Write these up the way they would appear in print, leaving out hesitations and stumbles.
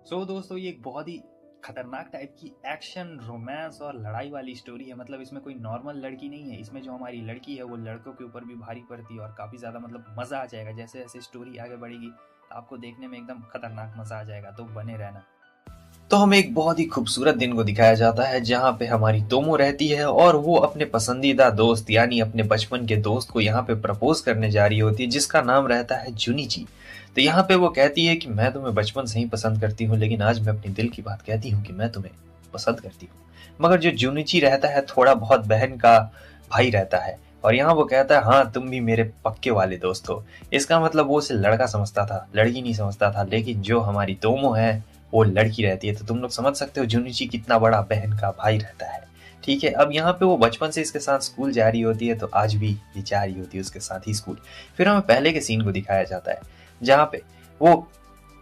दोस्तों ये एक बहुत ही खतरनाक टाइप की एक्शन रोमांस और लड़ाई वाली स्टोरी है। मतलब इसमें कोई नॉर्मल लड़की नहीं है। इसमें जो हमारी लड़की है वो लड़कों के ऊपर भी भारी पड़ती है और काफ़ी ज़्यादा मतलब मज़ा आ जाएगा। जैसे जैसे स्टोरी आगे बढ़ेगी तो आपको देखने में एकदम खतरनाक मज़ा आ जाएगा, तो बने रहना। तो हमें एक बहुत ही खूबसूरत दिन को दिखाया जाता है जहाँ पे हमारी तोमो रहती है और वो अपने पसंदीदा दोस्त यानी अपने बचपन के दोस्त को यहाँ पे प्रपोज करने जा रही होती है, जिसका नाम रहता है जुनिची। तो यहाँ पे वो कहती है कि मैं तुम्हें बचपन से ही पसंद करती हूँ, लेकिन आज मैं अपनी दिल की बात कहती हूँ कि मैं तुम्हें पसंद करती हूँ। मगर जो जुनिची रहता है थोड़ा बहुत बहन का भाई रहता है, और यहाँ वो कहता है हाँ तुम भी मेरे पक्के वाले दोस्त हो। इसका मतलब वो उसे लड़का समझता था, लड़की नहीं समझता था। लेकिन जो हमारी तोमो है वो लड़की रहती है। तो तुम लोग समझ सकते हो जुनिची कितना बड़ा बहन का भाई रहता है। ठीक है, अब यहाँ पे वो बचपन से इसके साथ स्कूल जा रही होती है, तो आज भी ये जा रही होती है उसके साथ ही स्कूल। फिर हमें पहले के सीन को दिखाया जाता है जहाँ पे वो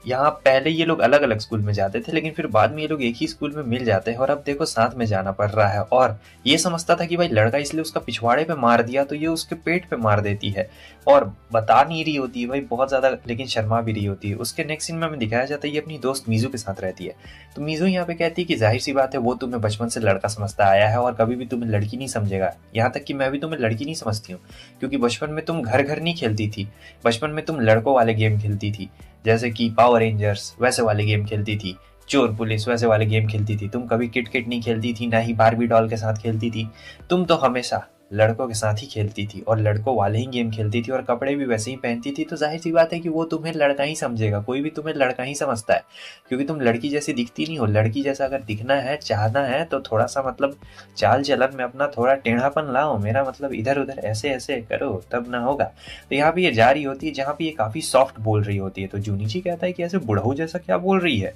यहाँ पहले ये लोग अलग अलग स्कूल में जाते थे, लेकिन फिर बाद में ये लोग एक ही स्कूल में मिल जाते हैं और अब देखो साथ में जाना पड़ रहा है। और ये समझता था कि भाई लड़का इसलिए उसका पिछवाड़े पे मार दिया तो ये उसके पेट पे मार देती है, और बता नहीं रही होती है भाई बहुत ज्यादा, लेकिन शर्मा भी रही होती है। उसके नेक्स्ट सीन में हमें दिखाया जाता है ये अपनी दोस्त मीजू के साथ रहती है। तो मीजू यहाँ पे कहती है कि जाहिर सी बात है वो तुम्हें बचपन से लड़का समझता आया है और कभी भी तुम्हें लड़की नहीं समझेगा। यहाँ तक कि मैं भी तुम्हें लड़की नहीं समझती हूँ, क्योंकि बचपन में तुम घर घर नहीं खेलती थी। बचपन में तुम लड़कों वाले गेम खेलती थी, जैसे कि पावर रेंजर्स वैसे वाले गेम खेलती थी, चोर पुलिस वैसे वाले गेम खेलती थी। तुम कभी किट किट नहीं खेलती थी, ना ही बारबी डॉल के साथ खेलती थी। तुम तो हमेशा लड़कों के साथ ही खेलती थी और लड़कों वाले ही गेम खेलती थी और कपड़े भी वैसे ही पहनती थी। तो जाहिर सी बात है कि वो तुम्हें लड़का ही समझेगा, कोई भी तुम्हें लड़का ही समझता है, क्योंकि तुम लड़की जैसी दिखती नहीं हो। लड़की जैसा अगर दिखना है, चाहना है, तो थोड़ा सा मतलब चाल चलन में अपना थोड़ा टेढ़ापन लाओ। मेरा मतलब इधर उधर ऐसे ऐसे करो तब ना होगा। तो यहाँ पे ये जा रही होती है जहाँ पे ये काफी सॉफ्ट बोल रही होती है। तो जूनिची कहता है कि ऐसे बुढ़ऊ जैसा क्या बोल रही है।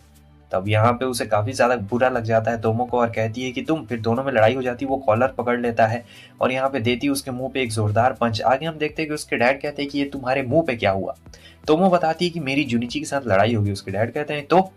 तब यहाँ पे उसे काफी ज्यादा बुरा लग जाता है तोमो को, और कहती है कि तुम। फिर दोनों में लड़ाई हो जाती है। वो कॉलर पकड़ लेता है और यहाँ पे देती है उसके मुंह पे एक जोरदार पंच। आगे हम देखते हैं कि उसके डैड कहते हैं कि ये तुम्हारे मुंह पे क्या हुआ। तोमो बताती है कि मेरी जुनिची के साथ लड़ाई होगी। उसके डैड कहते हैं तो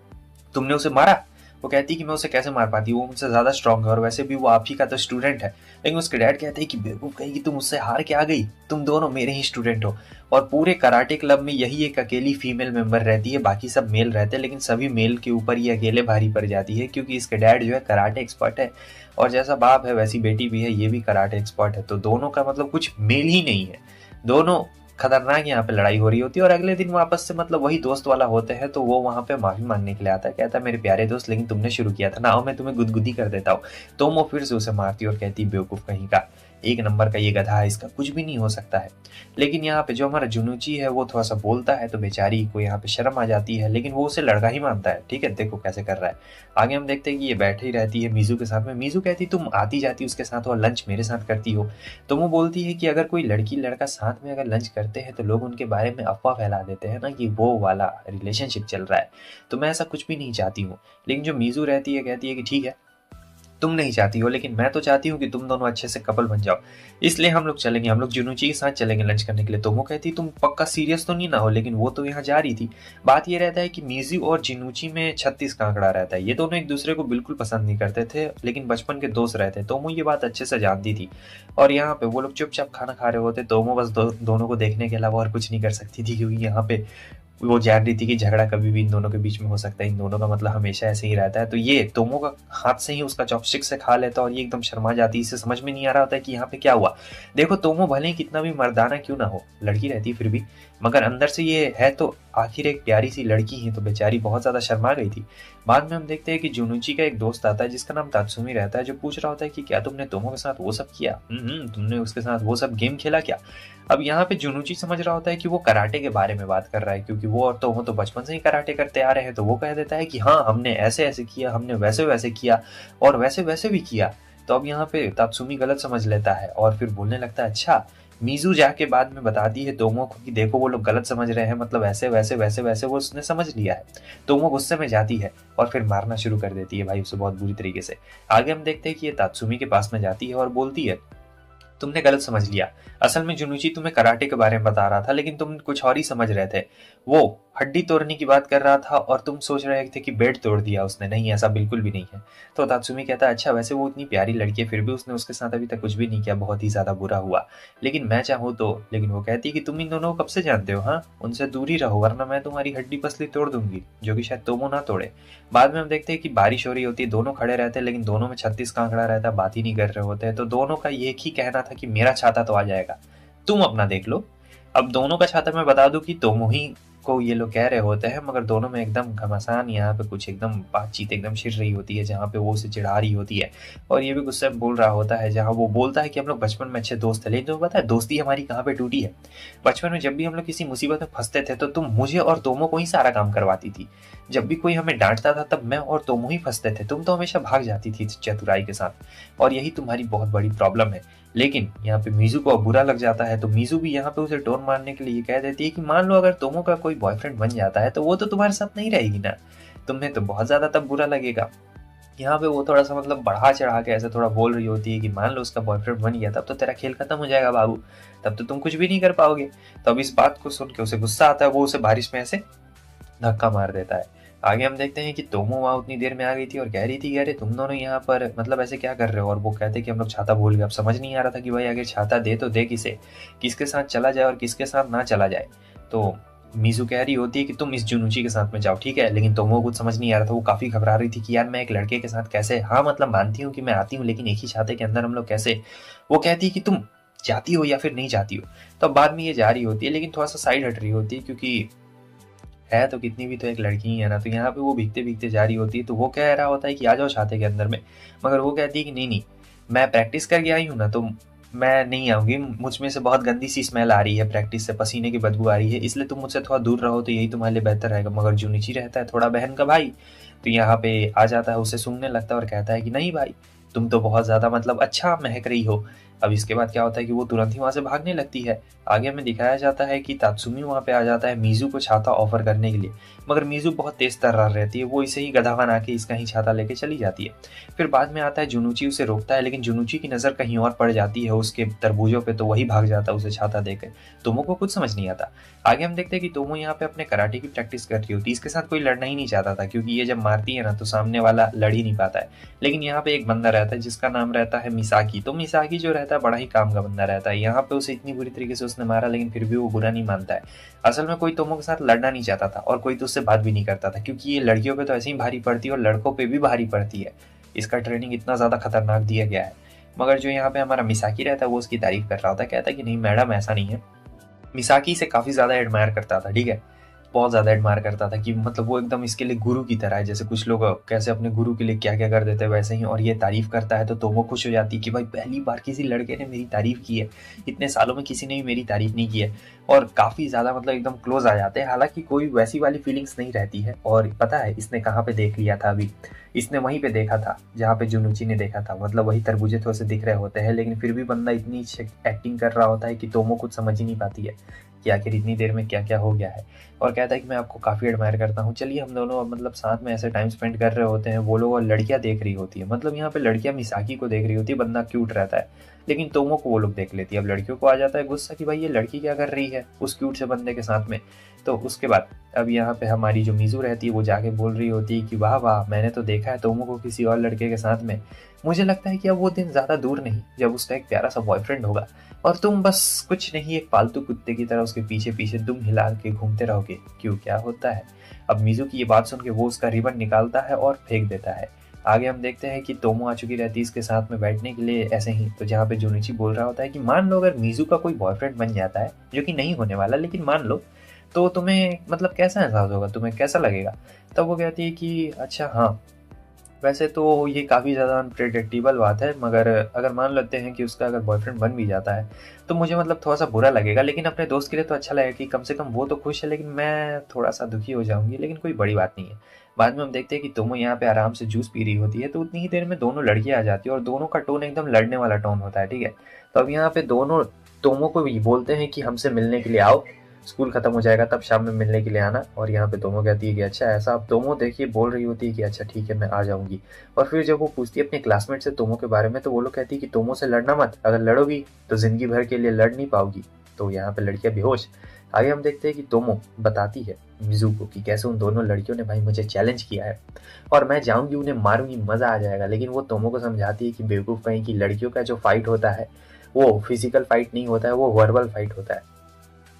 तुमने उसे मारा। वो कहती है कि मैं उसे कैसे मार पाती, वो मुझसे ज्यादा स्ट्रांग है और वैसे भी वो आप ही का तो स्टूडेंट है। लेकिन उसके डैड कहते हैं कि बेवकूफ कहेगी, तुम उससे हार के आ गई, तुम दोनों मेरे ही स्टूडेंट हो। और पूरे कराटे क्लब में यही एक अकेली फीमेल मेंबर रहती है, बाकी सब मेल रहते हैं, लेकिन सभी मेल के ऊपर ये अकेले भारी पड़ जाती है, क्योंकि इसके डैड जो है कराटे एक्सपर्ट है और जैसा बाप है वैसी बेटी भी है, ये भी कराटे एक्सपर्ट है। तो दोनों का मतलब कुछ मेल ही नहीं है। दोनों खतरनाक यहाँ पे लड़ाई हो रही होती है और अगले दिन वापस से मतलब वही दोस्त वाला होते हैं, तो वो वहां पे माफी मांगने के लिए आता है। कहता है मेरे प्यारे दोस्त, लेकिन तुमने शुरू किया था ना, आओ मैं तुम्हें गुदगुदी कर देता हूँ। तो वो फिर से उसे मारती है और कहती है बेवकूफ कहीं का, एक नंबर का ये गधा है, इसका कुछ भी नहीं हो सकता है। लेकिन यहाँ पे जो हमारा जुनूची है वो थोड़ा सा बोलता है तो बेचारी को यहाँ पे शर्म आ जाती है, लेकिन वो उसे लड़का ही मानता है। ठीक है, देखो कैसे कर रहा है। आगे हम देखते हैं कि ये बैठी ही रहती है मीजू के साथ में। मीजू कहती तुम आती जाती उसके साथ और लंच मेरे साथ करती हो। तो वो बोलती है कि अगर कोई लड़की लड़का साथ में अगर लंच करते हैं तो लोग उनके बारे में अफवाह फैला देते हैं ना कि वो वाला रिलेशनशिप चल रहा है। तो मैं ऐसा कुछ भी नहीं चाहती हूँ। लेकिन जो मीजू रहती है कहती है कि ठीक है तुम नहीं चाहती हो, लेकिन मैं तो चाहती हूँ कि तुम दोनों अच्छे से कपल बन जाओ, इसलिए हम लोग चलेंगे, हम लोग जुनूची के साथ चलेंगे लंच करने के लिए। तो वो कहती तुम पक्का सीरियस तो नहीं ना हो, लेकिन वो तो यहाँ जा रही थी। बात ये रहता है कि मीजू और जिनूची में 36 का आंकड़ा रहता है। ये दोनों एक दूसरे को बिल्कुल पसंद नहीं करते थे, लेकिन बचपन के दोस्त रहते। तो वो ये बात अच्छे से जानती थी और यहाँ पे वो लोग चुपचाप खाना खा रहे होते। तो वो बस दोनों को देखने के अलावा और कुछ नहीं कर सकती थी, क्योंकि यहाँ पे वो जान रही थी कि झगड़ा कभी भी इन दोनों के बीच में हो सकता है। इन दोनों का मतलब हमेशा ऐसे ही रहता है। तो ये तोमो का हाथ से ही उसका चॉपस्टिक से खा लेता और ये एकदम शर्मा जाती है। इसे समझ में नहीं आ रहा होता है कि यहाँ पे क्या हुआ। देखो तोमो भले ही कितना भी मर्दाना क्यों ना हो, लड़की रहती फिर भी, मगर अंदर से ये है तो आखिर एक प्यारी सी लड़की है। तो बेचारी बहुत ज्यादा शर्मा गई थी। बाद में हम देखते हैं कि जुनुची का एक दोस्त आता है जिसका नाम तात्सुमी रहता है, जो पूछ रहा होता है कि क्या तुमने तोमो के साथ वो सब किया, तुमने उसके साथ वो सब गेम खेला क्या। अब यहाँ पे जुनुची समझ रहा होता है कि वो कराटे के बारे में बात कर रहा है, क्योंकि वो और तोमो तो बचपन से ही कराटे करते आ रहे हैं। तो वो कह देता है कि हाँ हमने ऐसे ऐसे किया, हमने वैसे वैसे किया और वैसे वैसे भी किया। तो अब यहाँ पे तात्सुमी गलत समझ लेता है और फिर बोलने लगता है अच्छा। मीजू जाके बाद में बताती है तोमो को कि देखो वो लोग गलत समझ रहे हैं, मतलब ऐसे वैसे वैसे वैसे वो उसने समझ लिया है। तोमो गुस्से में जाती है और फिर मारना शुरू कर देती है भाई उसे बहुत बुरी तरीके से। आगे हम देखते हैं कि ये तात्सुमी के पास में जाती है और बोलती है तुमने गलत समझ लिया, असल में जुनुची तुम्हें कराटे के बारे में बता रहा था, लेकिन तुम कुछ और ही समझ रहे थे। वो हड्डी तोड़ने की बात कर रहा था और तुम सोच रहे थे कि बेड तोड़ दिया उसने। नहीं, ऐसा बिल्कुल भी नहीं है। तो तात्सुमी कहता है अच्छा वैसे वो इतनी प्यारी लड़की है फिर भी उसने उसके साथ अभी तक कुछ भी नहीं किया, बहुत ही ज़्यादा बुरा हुआ। लेकिन मैं चाहूँ तो। लेकिन वो कहती है कि तुम इन दोनों को कब से जानते हो? हाँ, उनसे दूर ही रहो वरना मैं तुम्हारी हड्डी पसली तोड़ दूंगी, जो कि शायद तोमो ना तोड़े। बाद में हम देखते हैं कि बारिश हो रही होती है, दोनों खड़े रहते हैं लेकिन दोनों में 36 का आंकड़ा रहता है, बात ही नहीं कर रहे होते हैं। तो दोनों का एक ही कहना था कि मेरा छाता तो आ जाएगा, तुम अपना देख लो। अब दोनों का छाता मैं बता दूं कि तोमो ही को ये लोग कह रहे होते हैं, मगर दोनों में एकदम घमासान यहाँ पे कुछ एकदम बातचीत एकदम छिड़ रही होती है, जहाँ पे वो उसे चिढ़ा रही होती है और ये भी गुस्से में बोल रहा होता है, जहाँ वो बोलता है कि हम लोग बचपन में अच्छे दोस्त थे। लेकिन तुम्हें पता है दोस्ती हमारी कहाँ पे टूटी है? बचपन में जब भी हम लोग किसी मुसीबत में फंसते थे तो तुम मुझे और तोमो को ही सारा काम करवाती थी। जब भी कोई हमें डांटता था तब मैं और तोमो ही फंसते थे, तुम तो हमेशा भाग जाती थी चतुराई के साथ, और यही तुम्हारी बहुत बड़ी प्रॉब्लम है। लेकिन यहाँ पे मीजू को अब बुरा लग जाता है, तो मीजू भी यहाँ पे उसे टोन मारने के लिए ये कह देती है कि मान लो अगर तोमो का कोई बॉयफ्रेंड बन जाता है तो वो तो तुम्हारे साथ नहीं रहेगी ना, तुम्हें तो बहुत ज्यादा तब बुरा लगेगा। यहाँ पे वो थोड़ा सा मतलब बढ़ा चढ़ा के ऐसे थोड़ा बोल रही होती है कि मान लो उसका बॉयफ्रेंड बन गया तब तो तेरा खेल खत्म हो जाएगा बाबू, तब तो तुम कुछ भी नहीं कर पाओगे। तो अब इस बात को सुन के उसे गुस्सा आता है, वो उसे बारिश में ऐसे धक्का मार देता है। आगे हम देखते हैं कि तोमो वहाँ उतनी देर में आ गई थी और कह रही थी कि अरे तुम दोनों यहाँ पर मतलब ऐसे क्या कर रहे हो, और वो कहते कि हम लोग छाता भूल गए। अब समझ नहीं आ रहा था कि भाई अगर छाता दे तो दे किसे, किसके साथ चला जाए और किसके साथ ना चला जाए। तो मीजू कह रही होती है कि तुम इस जुनूची के साथ में जाओ, ठीक है। लेकिन तोमो को कुछ समझ नहीं आ रहा था, वो काफी घबरा रही थी कि यार मैं एक लड़के के साथ कैसे, हाँ मतलब मानती हूँ कि मैं आती हूँ लेकिन एक ही छाते के अंदर हम लोग कैसे। वो कहती है कि तुम जाती हो या फिर नहीं जाती हो। तो अब बाद में ये जा रही होती है लेकिन थोड़ा सा साइड हट रही होती है, क्योंकि है तो कितनी भी तो एक लड़की ही है ना। तो यहाँ पे वो भीगते भीगते जा रही होती है, तो वो कह रहा होता है कि आ जाओ छाते के अंदर में, मगर वो कहती है कि नहीं नहीं, मैं प्रैक्टिस करके आई हूँ ना, तो मैं नहीं आऊंगी, मुझ में से बहुत गंदी सी स्मेल आ रही है, प्रैक्टिस से पसीने की बदबू आ रही है, इसलिए तुम मुझसे थोड़ा दूर रहो तो यही तुम्हारे लिए बेहतर रहेगा। मगर जुनिची रहता है थोड़ा बहन का भाई, तो यहाँ पे आ जाता है, उसे सूंघने लगता है और कहता है कि नहीं भाई, तुम तो बहुत ज्यादा मतलब अच्छा महक रही हो। अब इसके बाद क्या होता है कि वो तुरंत ही वहां से भागने लगती है। आगे हमें दिखाया जाता है कि तात्सुमी वहां पे आ जाता है मीजू को छाता ऑफर करने के लिए, मगर मीजू बहुत तेज तर्रार रहती है, वो इसे ही गधा बना के इसका ही छाता लेके चली जाती है। फिर बाद में आता है जुनूची उसे रोकता है, लेकिन जुनूची की नजर कहीं और पड़ जाती है उसके तरबूजों पे, तो वही भाग जाता है उसे छाता देकर। तोमो को कुछ समझ नहीं आता। आगे हम देखते हैं कि तोमो यहाँ पे अपने कराटे की प्रैक्टिस कर रही होती है, इसके साथ कोई लड़ना ही नहीं चाहता था, क्योंकि ये जब मारती है ना तो सामने वाला लड़ ही नहीं पाता है। लेकिन यहाँ पे एक बंदा रहता है जिसका नाम रहता है मिसाकी। तो मिसाकी जो रहता है बड़ा ही काम का बंदा रहता है। यहाँ पे उसे इतनी बुरी तरीके से उसने मारा लेकिन फिर भी वो बुरा नहीं मानता है। असल में कोई तोमो के साथ लड़ना नहीं चाहता था और कोई तो उससे बात भी नहीं करता था, क्योंकि ये लड़कियों पे तो ऐसे ही भारी पड़ती है और लड़कों पे भी भारी पड़ती है। इसका ट्रेनिंग इतना ज्यादा खतरनाक दिया गया है। मगर जो यहाँ पे हमारा मिसाकी रहता है वो उसकी तारीफ कर रहा होता है, कहता है कि नहीं मैडम ऐसा नहीं है। मिसाकी से काफी ज्यादा एडमायर करता था, ठीक है, बहुत ज्यादा एडमायर करता था कि मतलब वो एकदम इसके लिए गुरु की तरह है, जैसे कुछ लोग कैसे अपने गुरु के लिए क्या क्या कर देते हैं वैसे ही। और ये तारीफ करता है तो तोमो खुश हो जाती है कि भाई पहली बार किसी लड़के ने मेरी तारीफ की है, इतने सालों में किसी ने भी मेरी तारीफ नहीं की है। और काफी ज्यादा मतलब एकदम क्लोज आ जाते हैं, हालांकि कोई वैसी वाली फीलिंग्स नहीं रहती है। और पता है इसने कहाँ पे देख लिया था अभी, इसने वहीं पे देखा था जहाँ पे जुनूची ने देखा था, मतलब वही तरबूजे तो उसे दिख रहे होते हैं, लेकिन फिर भी बंदा इतनी एक्टिंग कर रहा होता है कि तोमो कुछ समझ ही नहीं पाती है कि आखिर इतनी देर में क्या क्या हो गया है। और कहता है कि मैं आपको काफ़ी एडमायर करता हूँ, चलिए हम दोनों मतलब साथ में ऐसे टाइम स्पेंड कर रहे होते हैं। वो लोग और लड़कियां देख रही होती है, मतलब यहाँ पे लड़कियां मिसाकी को देख रही होती है, बंदा क्यूट रहता है, लेकिन तोमो को वो लोग देख लेती है। अब लड़कियों को आ जाता है गुस्सा कि भाई ये लड़की क्या कर रही है उस क्यूट से बंदे के साथ में। तो उसके बाद अब यहाँ पे हमारी जो मीजू रहती है वो जाके बोल रही होती है कि वाह वाह, मैंने तो देखा है तोमो को किसी और लड़के के साथ में, मुझे लगता है कि अब वो दिन ज्यादा दूर नहीं जब उसका एक प्यारा सा बॉयफ्रेंड होगा और तुम बस कुछ नहीं एक पालतू कुत्ते की तरह उसके पीछे पीछे दुम हिला के घूमते रहोगे। क्यों, क्या होता है? अब मीजू की ये बात सुन के वो उसका रिबन निकालता है और फेंक देता है। आगे हम देखते हैं कि तोमो आ चुकी रहती है इसके साथ में बैठने के लिए ऐसे ही, तो जहाँ पे जुनिची बोल रहा होता है कि मान लो अगर मीजू का कोई बॉयफ्रेंड बन जाता है, जो कि नहीं होने वाला लेकिन मान लो, तो तुम्हें मतलब कैसा एहसास होगा, तुम्हें कैसा लगेगा? तब वो कहती है कि अच्छा हाँ, वैसे तो ये काफ़ी ज़्यादा अनप्रिडिक्टेबल बात है, मगर अगर मान लेते हैं कि उसका अगर बॉयफ्रेंड बन भी जाता है तो मुझे मतलब थोड़ा सा बुरा लगेगा, लेकिन अपने दोस्त के लिए तो अच्छा लगेगा कि कम से कम वो तो खुश है, लेकिन मैं थोड़ा सा दुखी हो जाऊंगी, लेकिन कोई बड़ी बात नहीं है। बाद में हम देखते हैं कि तोमो यहाँ पे आराम से जूस पी रही होती है, तो उतनी ही देर में दोनों लड़कियां आ जाती है और दोनों का टोन एकदम लड़ने वाला टोन होता है, ठीक है। तो अब यहाँ पे दोनों तोमो को ये बोलते हैं कि हमसे मिलने के लिए आओ, स्कूल खत्म हो जाएगा तब शाम में मिलने के लिए आना। और यहाँ पे तोमो कहती है कि अच्छा ऐसा, अब तोमो देखिए बोल रही होती है कि अच्छा ठीक है मैं आ जाऊंगी। और फिर जब वो पूछती है अपने क्लासमेट से तोमो के बारे में, तो वो लोग कहती है कि तोमो से लड़ना मत, अगर लड़ोगी तो जिंदगी भर के लिए लड़ नहीं पाओगी। तो यहाँ पे लड़कियां बेहोश आगे हम देखते हैं कि तोमो बताती है मिज़ू कि कैसे उन दोनों लड़कियों ने भाई मुझे चैलेंज किया है और मैं जाऊँगी, उन्हें मारूँगी, मज़ा आ जाएगा। लेकिन वो तोमो को समझाती है कि बेवकूफ़ कहीं की लड़कियों का जो फ़ाइट होता है, वो फ़िज़िकल फ़ाइट नहीं होता है, वो वर्बल फ़ाइट होता है।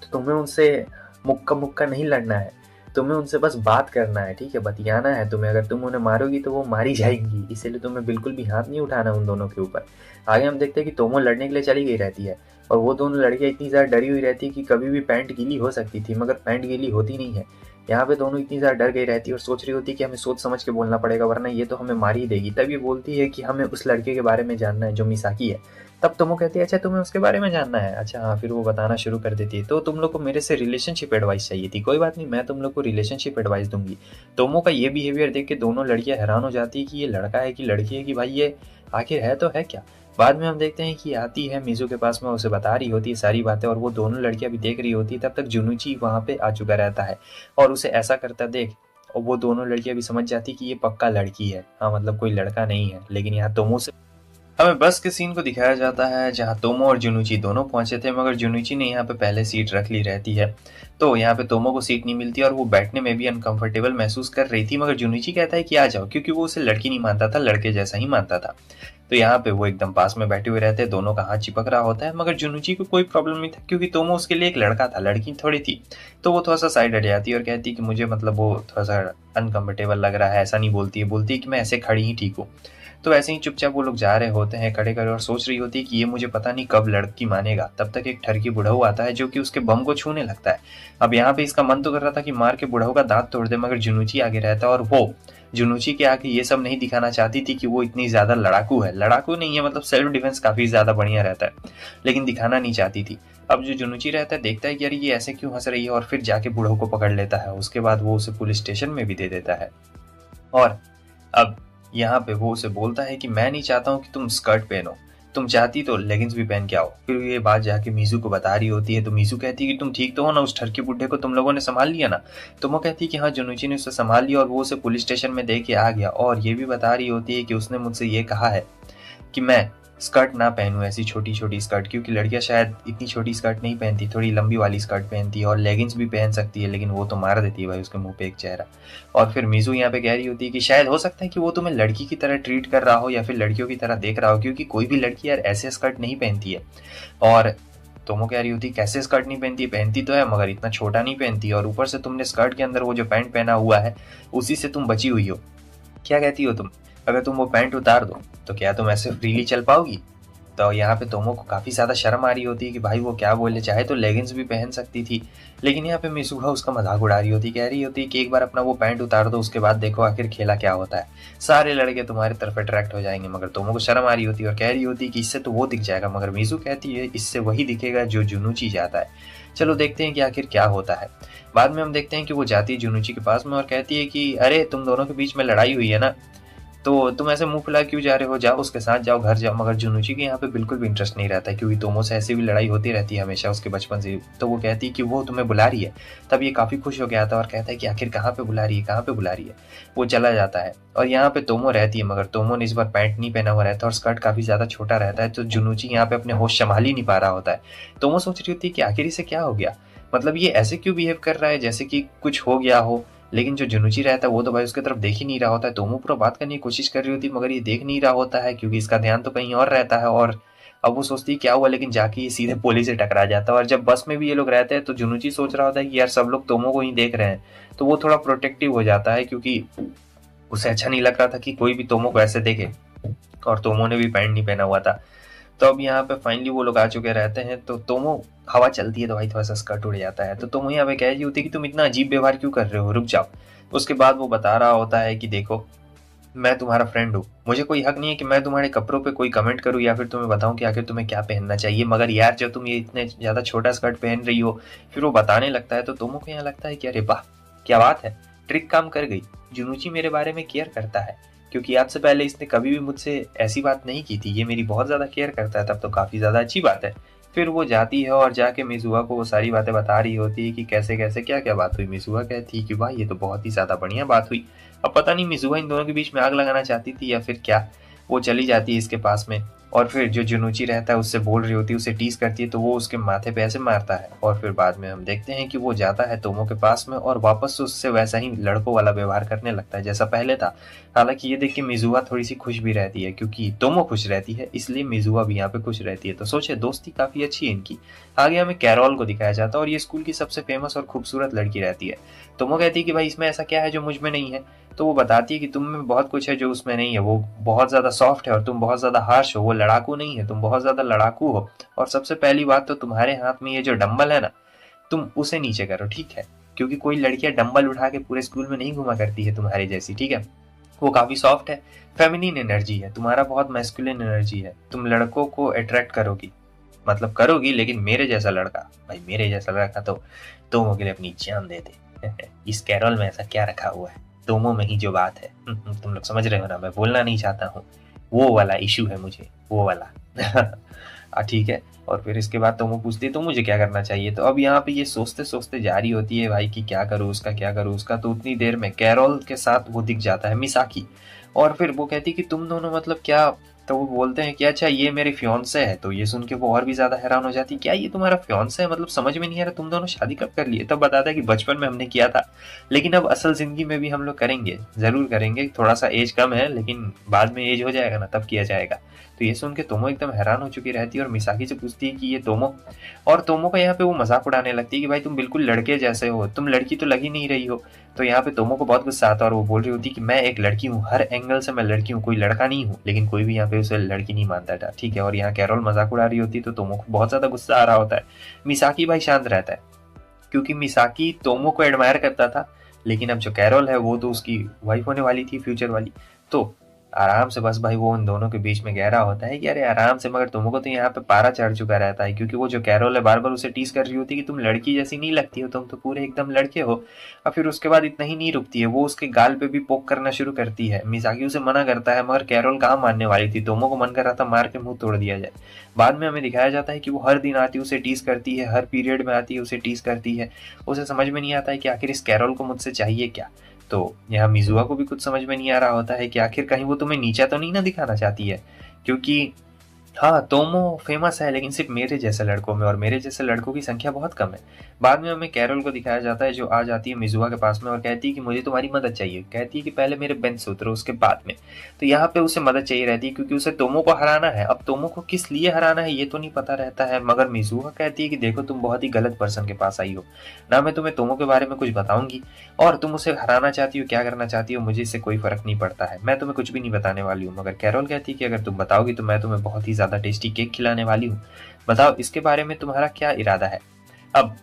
तो तुम्हें उनसे मुक्का-मुक्का नहीं लड़ना है, तुम्हें उनसे बस बात करना है, ठीक है? बतियाना है तुम्हें, अगर तुम उन्हें मारोगी तो वो मारी जाएँगी, इसीलिए तुम्हें बिल्कुल भी हाथ नहीं उठाना उन दोनों के ऊपर। आगे हम देखते हैं कि तोमो लड़ने के लिए चली गई रहती है और वो दोनों लड़कियाँ इतनी ज़्यादा डरी हुई रहती है कि कभी भी पैंट गीली हो सकती थी, मगर पैंट गीली होती नहीं है। यहाँ पे दोनों इतनी ज़्यादा डर गई रहती है और सोच रही होती है कि हमें सोच समझ के बोलना पड़ेगा वरना ये तो हमें मार ही देगी। तब ये बोलती है कि हमें उस लड़के के बारे में जानना है जो मिसाकी है। तब तोमो कहती है अच्छा तुम्हें उसके बारे में जानना है, अच्छा हाँ, फिर वो बताना शुरू कर देती है। तो तुम लोग को मेरे से रिलेशनशिप एडवाइस चाहिए थी, कोई बात नहीं, मैं तुम लोग को रिलेशनशिप एडवाइस दूंगी। तोमो का ये बिहेवियर देख के दोनों लड़कियां हैरान हो जाती है कि ये लड़का है कि लड़की है, कि भाई ये आखिर है तो है क्या। बाद में हम देखते हैं कि आती है मिज़ू के पास में, उसे बता रही होती है सारी बातें और वो दोनों लड़कियां भी देख रही होती है। तब तक जुनुची वहां पे आ चुका रहता है और उसे ऐसा करता देख और वो दोनों लड़कियां भी समझ जाती कि ये पक्का लड़की है, हाँ मतलब कोई लड़का नहीं है। लेकिन यहाँ तोमो से हमें बस के सीन को दिखाया जाता है जहाँ तोमो और जुनुची दोनों पहुंचे थे, मगर जुनुची ने यहाँ पे पहले सीट रख ली रहती है। तो यहाँ पे तोमो को सीट नहीं मिलती और वो बैठने में भी अनकंफर्टेबल महसूस कर रही थी, मगर जुनुची कहता है कि आ जाओ, क्योंकि वो उसे लड़की नहीं मानता था, लड़के जैसा ही मानता था। तो यहाँ पे वो एकदम पास में बैठे हुए रहते हैं, दोनों का हाथ चिपक रहा होता है, मगर जुनुची को कोई प्रॉब्लम नहीं था क्योंकि तोमो उसके लिए एक लड़का था, लड़की थोड़ी थी। तो वो थोड़ा सा साइड हट जाती है और कहती है कि मुझे मतलब वो थोड़ा सा अनकंफर्टेबल लग रहा है। ऐसा नहीं बोलती है, बोलती है कि मैं ऐसे खड़ी ही ठीक हूँ। तो ऐसे ही चुपचाप वो लोग जा रहे होते हैं खड़े खड़े और सोच रही होती है कि ये मुझे पता नहीं कब लड़की मानेगा। तब तक एक ठरकी बुढ़ऊ आता है जो कि उसके बम को छूने लगता है। अब यहाँ पे इसका मन तो कर रहा था कि मार के बुढ़ऊ का दांत तोड़ दे, मगर जुनूची आगे रहता है और वो जुनूची के आगे ये सब नहीं दिखाना चाहती थी कि वो इतनी ज्यादा लड़ाकू है। लड़ाकू नहीं है, मतलब सेल्फ डिफेंस काफी ज्यादा बढ़िया रहता है, लेकिन दिखाना नहीं चाहती थी। अब जो जुनूची रहता है देखता है कि यार ये ऐसे क्यों हंस रही है और फिर जाके बुढ़ऊ को पकड़ लेता है। उसके बाद वो उसे पुलिस स्टेशन में भी दे देता है। और अब यहाँ पे वो उसे बोलता है कि मैं नहीं चाहता हूँ कि तुम स्कर्ट पहनो, तुम चाहती तो लेगिंग्स भी पहन के आओ। फिर ये बात जाके मीजू को बता रही होती है, तो मीजू कहती है कि तुम ठीक तो हो ना, उस ठरकी बुड्ढे को तुम लोगों ने संभाल लिया ना। तो वो कहती है कि हाँ, जुनूची ने उसे संभाल लिया और वो उसे पुलिस स्टेशन में दे के आ गया। और ये भी बता रही होती है कि उसने मुझसे ये कहा है कि मैं स्कर्ट ना पहनूं, ऐसी छोटी छोटी स्कर्ट, क्योंकि लड़कियां शायद इतनी छोटी स्कर्ट नहीं पहनती, थोड़ी लंबी वाली स्कर्ट पहनती है और लेगिंग्स भी पहन सकती है, लेकिन वो तो मार देती है भाई उसके मुंह पे एक चेहरा। और फिर मीजू यहाँ पे कह रही होती है कि शायद हो सकता है कि वो तुम्हें लड़की की तरह ट्रीट कर रहा हो या फिर लड़कियों की तरह देख रहा हो, क्योंकि कोई भी लड़की यार ऐसे स्कर्ट नहीं पहनती है। और तोमो कह रही होती कैसे स्कर्ट नहीं पहनती, पहनती तो है मगर इतना छोटा नहीं पहनती, और ऊपर से तुमने स्कर्ट के अंदर वो जो पैंट पहना हुआ है उसी से तुम बची हुई हो। क्या कहती हो तुम, अगर तुम वो पैंट उतार दो तो क्या तुम ऐसे फ्रीली चल पाओगी। तो यहाँ पे तोमो को काफी ज्यादा शर्म आ रही होती है कि भाई वो क्या बोले, चाहे तो लेगिंग्स भी पहन सकती थी। लेकिन यहाँ पे मिसुहा उसका मजाक उड़ा रही होती, कह रही होती कि एक बार अपना वो पैंट उतार दो, उसके बाद देखो आखिर खेला क्या होता है, सारे लड़के तुम्हारी तरफ अट्रैक्ट हो जाएंगे। मगर तोमो को शर्म आ रही होती है और कह रही होती कि इससे तो वो दिख जाएगा, मगर मिसु कहती है इससे वही दिखेगा जो जुनूची जाता है। चलो देखते हैं कि आखिर क्या होता है। बाद में हम देखते हैं कि वो जाती है जुनूची के पास में और कहती है कि अरे तुम दोनों के बीच में लड़ाई हुई है ना, तो तुम ऐसे मुंह फुला क्यों जा रहे हो, जाओ उसके साथ जाओ, घर जाओ। मगर जुनूची के यहाँ पे बिल्कुल भी इंटरेस्ट नहीं रहता है, क्योंकि तोमो से ऐसी भी लड़ाई होती रहती है हमेशा उसके बचपन से। तो वो कहती है कि वो तुम्हें बुला रही है। तब ये काफी खुश हो गया था और कहता है कि आखिर कहाँ पे बुला रही है, कहाँ पे बुला रही है। वो चला जाता है और यहाँ पे तोमो रहती है, मगर तोमो ने इस बार पैंट नहीं पहना हुआ रहता और स्कर्ट काफी ज्यादा छोटा रहता है। तो जुनूची यहाँ पे अपने होश संभाल ही नहीं पा रहा होता है। तोमो सोच रही होती है कि आखिर इसे क्या हो गया, मतलब ये ऐसे क्यों बिहेव कर रहा है जैसे कि कुछ हो गया हो। लेकिन जो जुनूची रहता है वो तो भाई उसकी तरफ देख ही नहीं रहा होता है। तोमो पूरा बात करने की कोशिश कर रही होती है मगर ये देख नहीं रहा होता है, क्योंकि इसका ध्यान तो कहीं और रहता है। और अब वो सोचती है क्या हुआ, लेकिन जाके ये सीधे पुलिस से टकरा जाता है। और जब बस में भी ये लोग रहते हैं तो जुनूची सोच रहा होता है कि यार सब लोग तोमो को ही देख रहे हैं, तो वो थोड़ा प्रोटेक्टिव हो जाता है, क्योंकि उसे अच्छा नहीं लग रहा था कि कोई भी तोमो को ऐसे देखे। और तोमो ने भी पैंट नहीं पहना हुआ था। तो अब यहाँ पे फाइनली वो लोग आ चुके रहते हैं, तो तोमो हवा चलती है तो भाई थोड़ा सा स्कर्ट उड़ जाता है। तो तोमो यहाँ पे कह रही होती है कि तुम इतना अजीब व्यवहार क्यों कर रहे हो, रुक जाओ। उसके बाद वो बता रहा होता है कि देखो मैं तुम्हारा फ्रेंड हूँ, मुझे कोई हक नहीं है कि मैं तुम्हारे कपड़ों पे कोई कमेंट करूँ या फिर तुम्हें बताऊं कि आखिर तुम्हें क्या पहनना चाहिए। मगर यार जब तुम ये इतने ज्यादा छोटा स्कर्ट पहन रही हो, फिर वो बताने लगता है। तो तोमो को यहाँ लगता है कि अरे वाह क्या बात है, ट्रिक काम कर गई, जुनूची मेरे बारे में केयर करता है, क्योंकि आज से पहले इसने कभी भी मुझसे ऐसी बात नहीं की थी, ये मेरी बहुत ज्यादा केयर करता है, तब तो काफी ज्यादा अच्छी बात है। फिर वो जाती है और जाके मिजुआ को वो सारी बातें बता रही होती है कि कैसे कैसे क्या क्या बात हुई। मिजुआ कहती है कि वाह ये तो बहुत ही ज्यादा बढ़िया बात हुई। अब पता नहीं मिजुआ इन दोनों के बीच में आग लगाना चाहती थी या फिर क्या। वो चली जाती है इसके पास में और फिर जो जुनूची रहता है उससे बोल रही होती है, उसे टीज करती है, तो वो उसके माथे पे ऐसे मारता है। और फिर बाद में हम देखते हैं कि वो जाता है तोमो के पास में और वापस से उससे वैसा ही लड़कों वाला व्यवहार करने लगता है जैसा पहले था। हालांकि ये देख के मिजुआ थोड़ी सी खुश भी रहती है, क्योंकि तोमो खुश रहती है इसलिए मिजुआ भी यहाँ पे खुश रहती है। तो सोचे दोस्ती काफी अच्छी है इनकी। आगे हमें कैरोल को दिखाया जाता है और ये स्कूल की सबसे फेमस और खूबसूरत लड़की रहती है। तोमो कहती है कि भाई इसमें ऐसा क्या है जो मुझ में नहीं है। तो वो बताती है कि तुम में बहुत कुछ है जो उसमें नहीं है, वो बहुत ज्यादा सॉफ्ट है और तुम बहुत ज्यादा हार्श हो, वो लड़ाकू नहीं है, तुम बहुत ज्यादा लड़ाकू हो। और सबसे पहली बात तो तुम्हारे हाथ में ये जो डंबल है ना, तुम उसे नीचे करो, ठीक है, क्योंकि कोई लड़कियां डंबल उठा के पूरे स्कूल में नहीं घुमा करती है तुम्हारे जैसी, ठीक है। वो काफी सॉफ्ट है, फेमिनिन एनर्जी है, तुम्हारा बहुत मैस्कुलिन एनर्जी है, तुम लड़कों को अट्रैक्ट करोगी, मतलब करोगी, लेकिन मेरे जैसा लड़का, भाई मेरे जैसा लड़का तो तुम के लिए अपनी जान दे दे। इस कैरल में ऐसा क्या रखा हुआ है, तोमो में ही जो बात है, तुम लोग समझ रहे हो ना, मैं बोलना नहीं चाहता हूँ, वो वाला इशू है मुझे, वो वाला। ठीक है। और फिर इसके बाद तोमो पूछती है तो मुझे क्या करना चाहिए। तो अब यहाँ पे ये सोचते सोचते जारी होती है भाई कि क्या करूँ उसका, क्या करूँ उसका। तो उतनी देर में कैरोल के साथ वो दिख जाता है, मिसाकी। और फिर वो कहती है कि तुम दोनों मतलब क्या। तो वो बोलते हैं कि अच्छा ये मेरी फियांसे है। तो ये सुन के वो और भी ज्यादा हैरान हो जाती है, क्या ये तुम्हारा फियांसे है, मतलब समझ में नहीं आ रहा, तुम दोनों शादी कब कर लिए। तब बताता है कि बचपन में हमने किया था, लेकिन अब असल जिंदगी में भी हम लोग करेंगे, जरूर करेंगे, थोड़ा सा एज कम है लेकिन बाद में एज हो जाएगा ना तब किया जाएगा। तो ये सुन के तोमो एकदम हैरान हो चुकी रहती है और मिसाकी से पूछती है कि ये तोमो। और तोमो का यहाँ पे वो मजाक उड़ाने लगती है कि भाई तुम बिल्कुल लड़के जैसे हो, तुम लड़की तो लगी नहीं रही हो। तो यहाँ पे तोमो को बहुत गुस्सा आता है और वो बोल रही होती है कि मैं एक लड़की हूँ, हर एंगल से मैं लड़की हूँ, कोई लड़का नहीं हूँ। लेकिन कोई भी यहाँ पे उसे लड़की नहीं मानता था, ठीक है। और यहाँ कैरोल मजाक उड़ा रही होती है तो तोमो को बहुत ज्यादा गुस्सा आ रहा होता है। मिसाकी भाई शांत रहता है, क्योंकि मिसाकी तोमो को एडमायर करता था, लेकिन अब जो कैरोल है वो तो उसकी वाइफ होने वाली थी, फ्यूचर वाली। तो आराम से बस भाई वो उन दोनों के बीच में गहरा होता है कि अरे आराम से। मगर तुमको तो यहाँ पे पारा चढ़ चुका रहता है, क्योंकि वो जो कैरोल है बार बार उसे टीज कर रही होती है कि तुम लड़की जैसी नहीं लगती हो, तुम तो पूरे एकदम लड़के हो। और फिर उसके बाद इतना ही नहीं रुकती है, वो उसके गाल पे भी पोक करना शुरू करती है। मिसाकी उसे मना करता है, मगर कैरोल कहाँ मानने वाली थी। तोमो को मन कर रहा था मार के मुंह तोड़ दिया जाए। बाद में हमें दिखाया जाता है कि वो हर दिन आती है, उसे टीज करती है, हर पीरियड में आती है, उसे टीज करती है। उसे समझ में नहीं आता है कि आखिर इस कैरोल को मुझसे चाहिए क्या। तो यहाँ मिजुआ को भी कुछ समझ में नहीं आ रहा होता है कि आखिर कहीं वो तुम्हें नीचा तो नहीं ना दिखाना चाहती है, क्योंकि हाँ तोमो फेमस है लेकिन सिर्फ मेरे जैसे लड़कों में, और मेरे जैसे लड़कों की संख्या बहुत कम है। बाद में हमें कैरोल को दिखाया जाता है जो आ जाती है मिजुआ के पास में और कहती है कि मुझे तुम्हारी मदद चाहिए। कहती है कि पहले मेरे बेंच से उतरो उसके बाद में। तो यहाँ पे उसे मदद चाहिए रहती है क्योंकि उसे तोमो को हराना है। अब तोमो को किस लिए हराना है ये तो नहीं पता रहता है, मगर मिजुआ कहती है कि देखो तुम बहुत ही गलत पर्सन के पास आई हो ना, मैं तुम्हें तोमो के बारे में कुछ बताऊंगी और तुम उसे हराना चाहती हो, क्या करना चाहती हो, मुझे इससे कोई फर्क नहीं पड़ता है, मैं तुम्हें कुछ भी नहीं बताने वाली हूँ। मगर कैरोल कहती है कि अगर तुम बताओगी तो मैं तुम्हें बहुत ही ज्यादा टेस्टी केक खिलाने वाली हूँ, बताओ इसके बारे में तुम्हारा क्या इरादा है। अब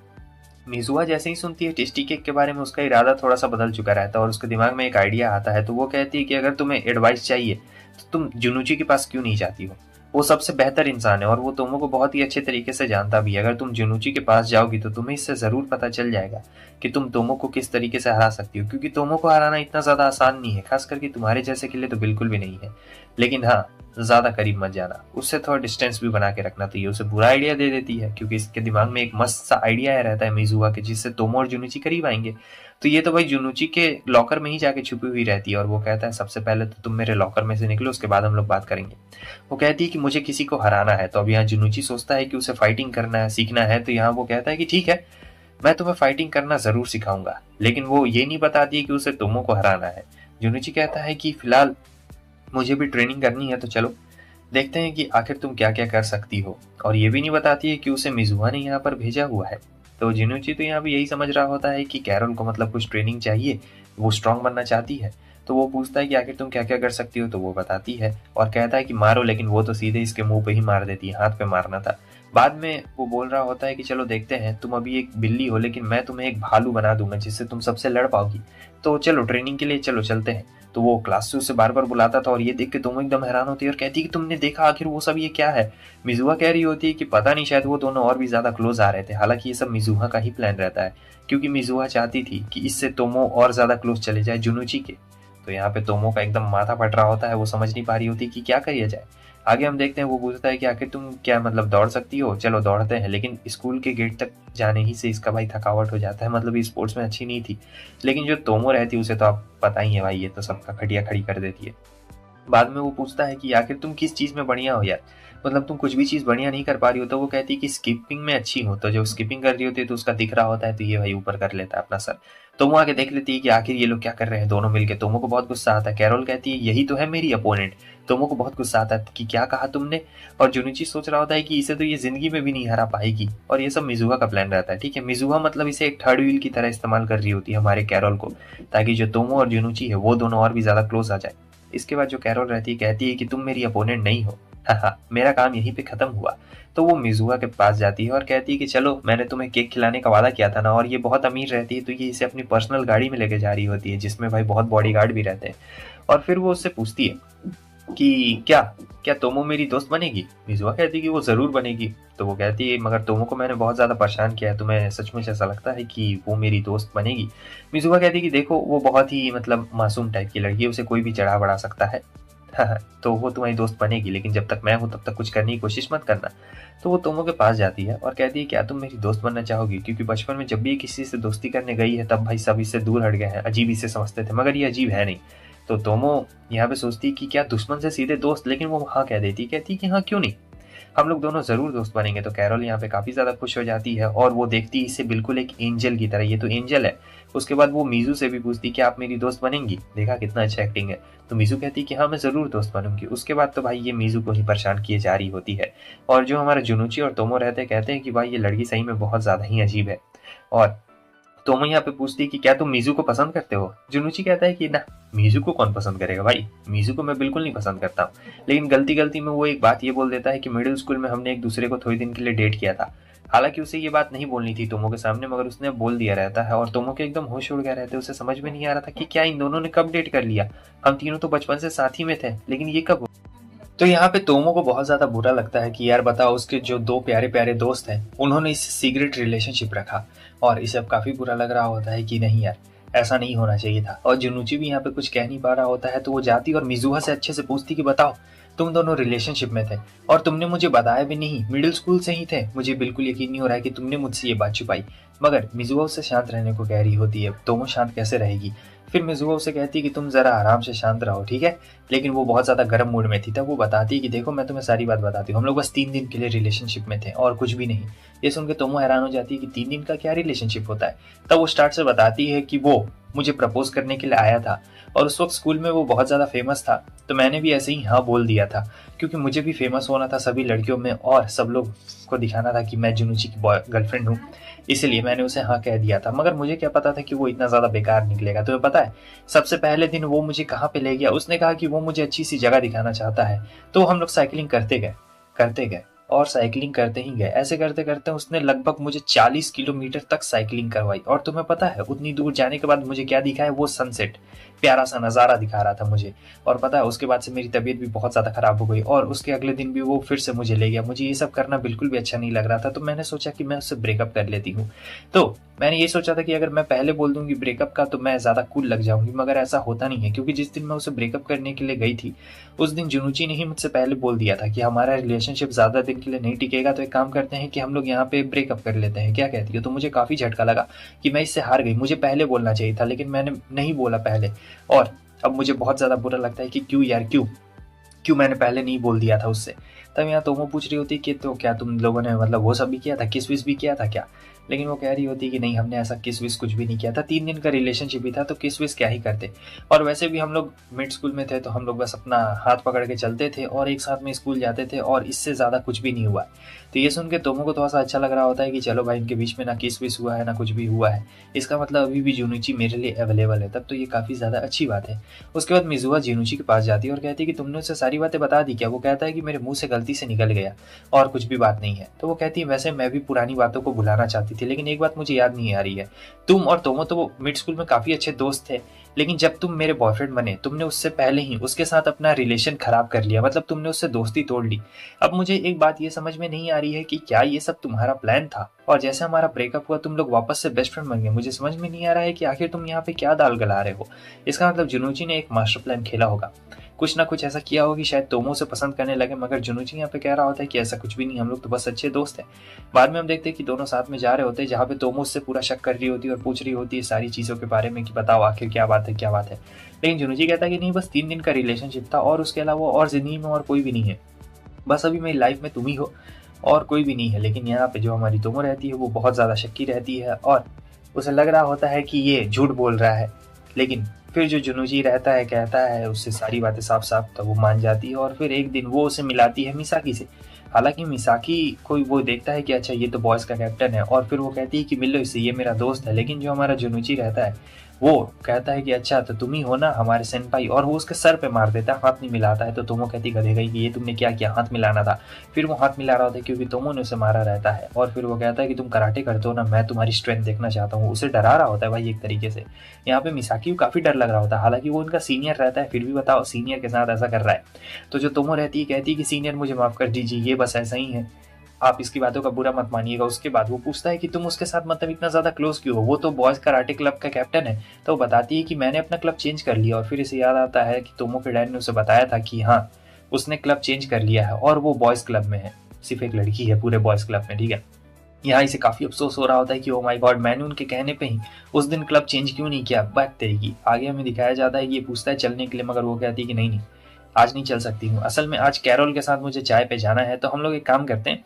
मिजुआ जैसे ही सुनती है टेस्टी केक के बारे में, उसका इरादा थोड़ा सा बदल चुका रहता है और उसके दिमाग में एक आइडिया आता है। तो वो कहती है कि अगर तुम्हें एडवाइस चाहिए तो तुम जुनूची के पास क्यों नहीं जाती हो, वो सबसे बेहतर इंसान है और वो तोमो को बहुत ही अच्छे तरीके से जानता भी है। अगर तुम जुनूची के पास जाओगी तो तुम्हें इससे जरूर पता चल जाएगा कि तुम तोमो को किस तरीके से हरा सकती हो, क्योंकि तोमो को हराना इतना ज्यादा आसान नहीं है, खास करके तुम्हारे जैसे के लिए तो बिल्कुल भी नहीं है। लेकिन हाँ, ज्यादा करीब मत जाना, उससे थोड़ा डिस्टेंस भी बना के रखना। तो ये उसे बुरा आइडिया दे देती है क्योंकि इसके दिमाग में एक मस्त सा आइडिया रहता है मिजुआ के, जिससे तोमो और जुनुची करीब आएंगे। तो ये तो भाई जुनुची के लॉकर में ही जाके छुपी हुई रहती है और वो कहता है सबसे पहले तो तुम मेरे लॉकर में से निकलो, उसके बाद हम लोग बात करेंगे। वो कहती है कि मुझे किसी को हराना है। तो अब यहाँ जुनुची सोचता है कि उसे फाइटिंग करना है, सीखना है। तो यहाँ वो कहता है कि ठीक है, मैं तुम्हें फाइटिंग करना जरूर सिखाऊंगा, लेकिन वो ये नहीं बताती है कि उसे तोमो को हराना है। जुनुची कहता है कि फिलहाल मुझे भी ट्रेनिंग करनी है, तो चलो देखते हैं कि आखिर तुम क्या क्या कर सकती हो। और ये भी नहीं बताती है कि उसे मिजुआ ने यहाँ पर भेजा हुआ है। तो जिनुची तो यहाँ भी यही समझ रहा होता है कि कैरल को मतलब कुछ ट्रेनिंग चाहिए, वो स्ट्रांग बनना चाहती है। तो वो पूछता है कि आखिर तुम क्या क्या कर सकती हो। तो वो बताती है और कहता है कि मारो, लेकिन वो तो सीधे इसके मुंह पे ही मार देती है, हाथ पे मारना था। बाद में वो बोल रहा होता है कि चलो देखते हैं, तुम अभी एक बिल्ली हो लेकिन मैं तुम्हें एक भालू बना दूंगा जिससे तुम सबसे लड़ पाओगी। तो चलो ट्रेनिंग के लिए चलो चलते हैं। तो वो क्लास से उसे बार बार बुलाता था और ये देख के तुम एकदम हैरान होती है और कहती है कि तुमने देखा आखिर वो सब ये क्या है। मिजुआ कह रही होती है कि पता नहीं, शायद वो दोनों और भी ज्यादा क्लोज आ रहे थे। हालांकि ये सब मिजुआ का ही प्लान रहता है, क्योंकि मिजुआ चाहती थी कि इससे तोमो और ज्यादा क्लोज चले जाए जुनुची के। तो यहाँ पे तोमो का एकदम माथा फट रहा होता है, वो समझ नहीं पा रही होती कि क्या करिए जाए। आगे हम देखते हैं वो पूछता है कि आखिर तुम क्या मतलब दौड़ सकती हो। चलो दौड़ते हैं, लेकिन स्कूल के गेट तक जाने ही से इसका भाई थकावट हो जाता है, मतलब ये स्पोर्ट्स में अच्छी नहीं थी। लेकिन जो तोमो रहती है उसे तो आप पता ही है भाई, ये तो सबका खटिया खड़ी कर देती है। बाद में वो पूछता है कि आखिर तुम किस चीज़ में बढ़िया हो यार, मतलब तुम कुछ भी चीज़ बढ़िया नहीं कर पा रही हो। तो वो कहती है कि स्किपिंग में अच्छी हो। तो जब स्किपिंग कर रही होती है तो उसका दिख रहा होता है, तो ये भाई ऊपर कर लेता है अपना सर। तो वो आके देख लेती है कि आखिर ये लोग क्या कर रहे हैं दोनों मिलके। तोमो को बहुत गुस्सा आता है। कैरोल कहती है यही तो है मेरी अपोनेंट। तोमो को बहुत गुस्सा आता है कि क्या कहा तुमने। और जुनिची सोच रहा होता है कि इसे तो ये जिंदगी में भी नहीं हरा पाएगी। और ये सब मिजुहा का प्लान रहता है। ठीक है, मिजुहा मतलब इसे एक थर्ड व्हील की तरह इस्तेमाल कर रही होती है हमारे कैरोल को, ताकि जो तोमो और जुनुची है वो दोनों और भी ज्यादा क्लोज आ जाए। इसके बाद जो कैरोल रहती है कहती है कि तुम मेरी अपोनेंट नहीं हो, हाँ मेरा काम यहीं पे खत्म हुआ। तो वो मिजुआ के पास जाती है और कहती है कि चलो, मैंने तुम्हें केक खिलाने का वादा किया था ना। और ये बहुत अमीर रहती है तो ये इसे अपनी पर्सनल गाड़ी में लेके जा रही होती है, जिसमें भाई बहुत बॉडीगार्ड भी रहते हैं। और फिर वो उससे पूछती है कि क्या क्या तोमो मेरी दोस्त बनेगी। मिजुआ कहती है कि वो जरूर बनेगी। तो वो कहती है मगर तोमो को मैंने बहुत ज्यादा परेशान किया है, तुम्हें सचमुच ऐसा लगता है कि वो मेरी दोस्त बनेगी। मिजुआ कहती है कि देखो, वो बहुत ही मतलब मासूम टाइप की लड़की है, उसे कोई भी चढ़ा बढ़ा सकता है। तो वो तुम्हारी दोस्त बनेगी, लेकिन जब तक मैं हूं तब तक कुछ करने की कोशिश मत करना। तो वो तोमो के पास जाती है और कहती है क्या तुम मेरी दोस्त बनना चाहोगी, क्योंकि बचपन में जब भी ये किसी से दोस्ती करने गई है तब भाई सब इससे दूर हट गए हैं, अजीब इसे समझते थे, मगर ये अजीब है नहीं। तो तोमो यहाँ पे सोचती कि क्या दुश्मन से सीधे दोस्त, लेकिन वो हाँ कह देती, कहती कि हाँ क्यों नहीं, हम लोग दोनों जरूर दोस्त बनेंगे। तो कैरोल यहाँ पे काफी ज्यादा खुश हो जाती है और वो देखती इसे बिल्कुल एक एंजल की तरह, ये तो एंजल है। उसके बाद वो मीजू से भी पूछती कि आप मेरी दोस्त बनेंगी। देखा कितना अच्छा एक्टिंग है। तो मीजू कहती कि हाँ मैं जरूर दोस्त बनूंगी। उसके बाद तो भाई ये मीजू को ही परेशान किए जा रही होती है। और जो हमारे जुनुची और तोमो रहते कहते हैं कि भाई ये लड़की सही में बहुत ज्यादा ही अजीब है। और तोमो यहाँ पे पूछती है कि क्या तुम मीजू को पसंद करते हो। जुनुची कहता है कि ना, मीजू को कौन पसंद करेगा भाई, मीजू को मैं बिल्कुल नहीं पसंद करता हूँ। लेकिन गलती गलती में वो एक बात ये बोल देता है कि मिडिल स्कूल में हमने एक दूसरे को थोड़ी दिन के लिए डेट किया था। हालांकि उसे ये बात नहीं बोलनी थी तोमो के सामने, मगर उसने बोल दिया रहता है। और तोमो के एकदम होश उड़ गया रहते हैं, उसे समझ में नहीं आ रहा था कि क्या इन दोनों ने कब डेट कर लिया। हम तीनों तो बचपन से साथ ही में थे, लेकिन ये कब। तो यहाँ पे तोमो को बहुत ज्यादा बुरा लगता है कि यार बताओ, उसके जो दो प्यारे प्यारे दोस्त हैं उन्होंने इस सीक्रेट रिलेशनशिप रखा। और इसे अब काफी बुरा लग रहा होता है कि नहीं यार, ऐसा नहीं होना चाहिए था। और जुनुची भी यहाँ पे कुछ कह नहीं पा रहा होता है, तो वो जाती और मिजुहा से अच्छे से पूछती कि बताओ, तुम दोनों रिलेशनशिप में थे और तुमने मुझे बताया भी नहीं, मिडिल स्कूल से ही थे। मुझे बिल्कुल यकीन नहीं हो रहा है कि तुमने मुझसे ये बात छुपाई। मगर मिजुहा उससे शांत रहने को कह रही होती है। तोमो शांत कैसे रहेगी। फिर मिजुहा उसे कहती है कि तुम जरा आराम से शांत रहो, ठीक है। लेकिन वो बहुत ज्यादा गर्म मूड में थी। तब वो बताती है कि देखो, मैं तुम्हें सारी बात बताती हूँ, हम लोग बस 3 दिन के लिए रिलेशनशिप में थे और कुछ भी नहीं। ये सुन के तोमो हैरान हो जाती है कि 3 दिन का क्या रिलेशनशिप होता है। तब वो स्टार्ट से बताती है कि वो मुझे प्रपोज करने के लिए आया था और उस वक्त स्कूल में वो बहुत ज़्यादा फेमस था, तो मैंने भी ऐसे ही हाँ बोल दिया था, क्योंकि मुझे भी फेमस होना था सभी लड़कियों में और सब लोग को दिखाना था कि मैं जुनुची की गर्लफ्रेंड हूँ। इसलिए मैंने उसे हाँ कह दिया था, मगर मुझे क्या पता था कि वो इतना ज़्यादा बेकार निकलेगा। तुम्हें पता है सबसे पहले दिन वो मुझे कहाँ पे ले गया, उसने कहा कि वो मुझे अच्छी सी जगह दिखाना चाहता है। तो हम लोग साइकिलिंग करते गए और साइकिलिंग करते ही गए। ऐसे करते करते उसने लगभग मुझे 40 किलोमीटर तक साइकिलिंग करवाई। और तुम्हें पता है उतनी दूर जाने के बाद मुझे क्या दिखा है, वो सनसेट, प्यारा सा नज़ारा दिखा रहा था मुझे। और पता है उसके बाद से मेरी तबीयत भी बहुत ज़्यादा ख़राब हो गई और उसके अगले दिन भी वो फिर से मुझे ले गया। मुझे ये सब करना बिल्कुल भी अच्छा नहीं लग रहा था, तो मैंने सोचा कि मैं उससे ब्रेकअप कर लेती हूँ। तो मैंने ये सोचा था कि अगर मैं पहले बोल दूंगी ब्रेकअप का तो मैं ज़्यादा कूल लग जाऊंगी, मगर ऐसा होता नहीं है, क्योंकि जिस दिन मैं उसे ब्रेकअप करने के लिए गई थी उस दिन जुनुची ने ही मुझसे पहले बोल दिया था कि हमारा रिलेशनशिप ज़्यादा दिन के लिए नहीं टिकेगा, तो एक काम करते हैं कि हम लोग यहाँ पे ब्रेकअप कर लेते हैं, क्या कहती हो। तो मुझे काफ़ी झटका लगा कि मैं इससे हार गई, मुझे पहले बोलना चाहिए था, लेकिन मैंने नहीं बोला पहले। और अब मुझे बहुत ज़्यादा बुरा लगता है कि क्यों यार, क्यों मैंने पहले नहीं बोल दिया था उससे। तब यहाँ तोमो पूछ रही होती कि तो क्या तुम लोगों ने मतलब वो सब भी किया था, किस विस भी किया था क्या। लेकिन वो कह रही होती कि नहीं, हमने ऐसा किस विस कुछ भी नहीं किया था, 3 दिन का रिलेशनशिप ही था, तो किस विस क्या ही करते। और वैसे भी हम लोग मिड स्कूल में थे तो हम लोग बस अपना हाथ पकड़ के चलते थे और एक साथ में स्कूल जाते थे, और इससे ज़्यादा कुछ भी नहीं हुआ। तो ये सुन के तोमो को थोड़ा सा अच्छा लग रहा होता है कि चलो भाई, इनके बीच में ना किस विस हुआ है ना कुछ भी हुआ है, इसका मतलब अभी भी जुनुची मेरे लिए अवेलेबल है, तब तो ये काफ़ी ज़्यादा अच्छी बात है। उसके बाद मिजुआ जुनुची के पास जाती है और कहती है कि तुमने उसे सारी बातें बता दी क्या। वो कहता है कि मेरे मुंह से गलती से निकल गया और कुछ भी बात नहीं है। तो वो कहती है वैसे मैं भी पुरानी बातों को भुलाना चाहती थी, लेकिन एक बात मुझे याद नहीं आ रही है, तुम और तोमो तो मिड स्कूल में काफी अच्छे दोस्त थे, लेकिन जब तुम मेरे बॉयफ्रेंड बने तुमने उससे पहले ही उसके साथ अपना रिलेशन खराब कर लिया, मतलब तुमने उससे दोस्ती तोड़ ली। अब मुझे एक बात ये समझ में नहीं आ रही है कि क्या ये सब तुम्हारा प्लान था, और जैसे हमारा ब्रेकअप हुआ तुम लोग वापस से बेस्ट फ्रेंड बन गए। मुझे समझ में नहीं आ रहा है कि आखिर तुम यहाँ पे क्या दाल गला रहे हो। इसका मतलब जुनूची ने एक मास्टर प्लान खेला होगा। कुछ ना कुछ ऐसा किया होगा कि शायद तोमो से पसंद करने लगे, मगर जुनूची यहाँ पे कह रहा होता है कि ऐसा कुछ भी नहीं, हम लोग तो बस अच्छे दोस्त हैं। बाद में हम देखते हैं कि दोनों साथ में जा रहे होते हैं, जहाँ पे तोमो उससे पूरा शक कर रही होती है और पूछ रही होती है सारी चीज़ों के बारे में कि बताओ आखिर क्या बात है क्या बात है। लेकिन जुनूची कहता है कि नहीं, बस 3 दिन का रिलेशनशिप था और उसके अलावा और ज़िंदगी में और कोई भी नहीं है, बस अभी मेरी लाइफ में तुम ही हो और कोई भी नहीं है। लेकिन यहाँ पे जो हमारी तोमो रहती है वो बहुत ज़्यादा शक्की रहती है और उसे लग रहा होता है कि ये झूठ बोल रहा है। लेकिन फिर जो जुनूची रहता है कहता है उससे सारी बातें साफ साफ, तो वो मान जाती है और फिर एक दिन वो उसे मिलाती है मिसाकी से। हालांकि मिसाकी को वो देखता है कि अच्छा ये तो बॉयज़ का कैप्टन है और फिर वो कहती है कि मिलो इससे, ये मेरा दोस्त है। लेकिन जो हमारा जुनूची रहता है वो कहता है कि अच्छा तो तुम ही हो ना हमारे सेनपाई, और वो उसके सर पे मार देता है, हाथ नहीं मिलाता है। तो तोमो कहती गधे गई कि ये तुमने क्या किया, हाथ मिलाना था। फिर वो हाथ मिला रहा होता है क्योंकि तोमो ने उसे मारा रहता है और फिर वो कहता है कि तुम कराटे करते हो ना, मैं तुम्हारी स्ट्रेंथ देखना चाहता हूँ। उसे डरा रहा होता है भाई एक तरीके से। यहाँ पे मिसाकी को काफ़ी डर लग रहा होता है, हालांकि वो उनका सीनियर रहता है, फिर भी बताओ सीनियर के साथ ऐसा कर रहा है। तो जो तोमो रहती है कहती है कि सीनियर मुझे माफ़ कर दीजिए, ये बस ऐसा ही है, आप इसकी बातों का बुरा मत मानिएगा। उसके बाद वो पूछता है कि तुम उसके साथ मतलब इतना ज़्यादा क्लोज क्यों हो, वो तो बॉयज़ कराटे क्लब का कैप्टन है। तो वो बताती है कि मैंने अपना क्लब चेंज कर लिया। और फिर इसे याद आता है कि तोमो के डैड ने उसे बताया था कि हाँ उसने क्लब चेंज कर लिया है और वो बॉयज़ क्लब में है, सिर्फ एक लड़की है पूरे बॉयज़ क्लब में, ठीक है। यहाँ इसे काफ़ी अफसोस हो रहा होता है कि ओ माय गॉड, मैंने उनके कहने पे ही उस दिन क्लब चेंज क्यों नहीं किया, बात तेरी। आगे हमें दिखाया जाता है कि ये पूछता है चलने के लिए, मगर वो कहती है कि नहीं नहीं आज नहीं चल सकती हूँ, असल में आज कैरोल के साथ मुझे चाय पे जाना है, तो हम लोग एक काम करते हैं,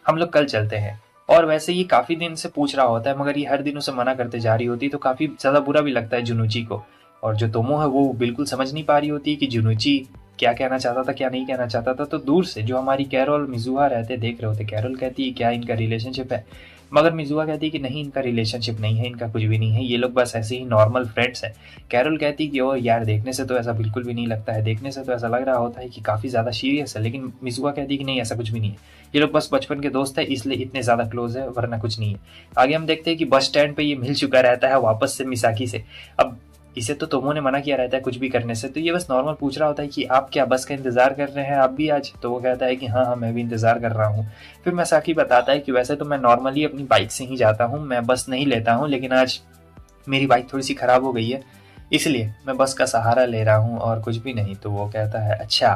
हम लोग कल चलते हैं। और वैसे ये काफ़ी दिन से पूछ रहा होता है मगर ये हर दिन उसे मना करते जा रही होती, तो काफ़ी ज़्यादा बुरा भी लगता है जुनूची को। और जो तोमो है वो बिल्कुल समझ नहीं पा रही होती कि जुनूची क्या कहना चाहता था क्या नहीं कहना चाहता था। तो दूर से जो हमारी कैरोल मिजुआ रहते देख रहे होते, कैरोल कहती है क्या इनका रिलेशनशिप है, मगर मिजुआ कहती है कि नहीं इनका रिलेशनशिप नहीं है, इनका कुछ भी नहीं है, ये लोग बस ऐसे ही नॉर्मल फ्रेंड्स हैं। कैरोल कहती है कि ओ यार देखने से तो ऐसा बिल्कुल भी नहीं लगता है, देखने से तो ऐसा लग रहा होता है कि काफ़ी ज़्यादा सीरियस है। लेकिन मिजुआ कहती है कि नहीं ऐसा कुछ भी नहीं है, ये लोग बस बचपन के दोस्त है इसलिए इतने ज़्यादा क्लोज है, वरना कुछ नहीं है। आगे हम देखते हैं कि बस स्टैंड पे ये मिल चुका रहता है वापस से मिसाकी से। अब इसे तो तोमो ने मना किया रहता है कुछ भी करने से, तो ये बस नॉर्मल पूछ रहा होता है कि आप क्या बस का इंतजार कर रहे हैं आप भी आज। तो वो कहता है कि हाँ हाँ मैं भी इंतजार कर रहा हूँ। फिर मिसाकी बताता है कि वैसे तो मैं नॉर्मली अपनी बाइक से ही जाता हूँ, मैं बस नहीं लेता हूँ, लेकिन आज मेरी बाइक थोड़ी सी ख़राब हो गई है इसलिए मैं बस का सहारा ले रहा हूँ और कुछ भी नहीं। तो वो कहता है अच्छा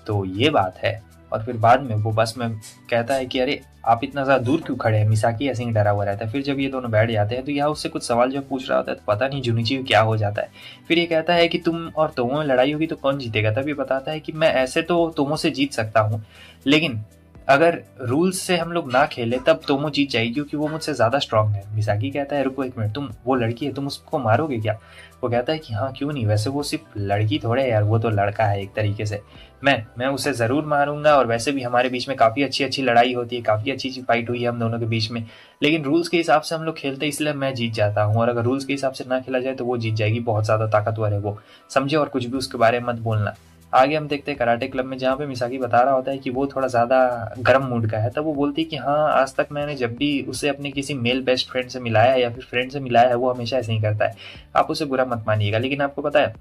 तो ये बात है। और फिर बाद में वो बस में कहता है कि अरे आप इतना ज़्यादा दूर क्यों खड़े हैं, मिसाकी ऐसे ही डरा हुआ रहता है। फिर जब ये दोनों बैठ जाते हैं तो यहाँ उससे कुछ सवाल जब पूछ रहा होता है तो पता नहीं जुनिची को क्या हो जाता है। फिर ये कहता है कि तुम और तोमो में लड़ाई होगी तो कौन जीतेगा। तब ये बताता है कि मैं ऐसे तो तोमो से जीत सकता हूँ, लेकिन अगर रूल्स से हम लोग ना खेले तब तोमो जीत जाएगी क्योंकि वो मुझसे ज़्यादा स्ट्रांग है। मिसाकी कहता है रुको एक मिनट, तुम वो लड़की है तुम उसको मारोगे क्या। वो कहता है कि हाँ क्यों नहीं, वैसे वो सिर्फ लड़की थोड़े है यार, वो तो लड़का है एक तरीके से, मैं उसे ज़रूर मारूंगा। और वैसे भी हमारे बीच में काफ़ी अच्छी अच्छी लड़ाई होती है, काफ़ी अच्छी अच्छी फाइट हुई है हम दोनों के बीच में, लेकिन रूल्स के हिसाब से हम लोग खेलते हैं इसलिए मैं जीत जाता हूँ, और अगर रूल्स के हिसाब से ना खेला जाए तो वो जीत जाएगी, बहुत ज़्यादा ताकतवर है वो, समझे, और कुछ भी उसके बारे में मत बोलना। आगे हम देखते हैं कराटे क्लब में जहाँ पे मिसाकी बता रहा होता है कि वो थोड़ा ज़्यादा गर्म मूड का है। तब वो बोलती है कि हाँ आज तक मैंने जब भी उसे अपने किसी मेल बेस्ट फ्रेंड से मिलाया है या फिर फ्रेंड से मिलाया है वो हमेशा ऐसे ही करता है, आप उसे बुरा मत मानिएगा। लेकिन आपको पता है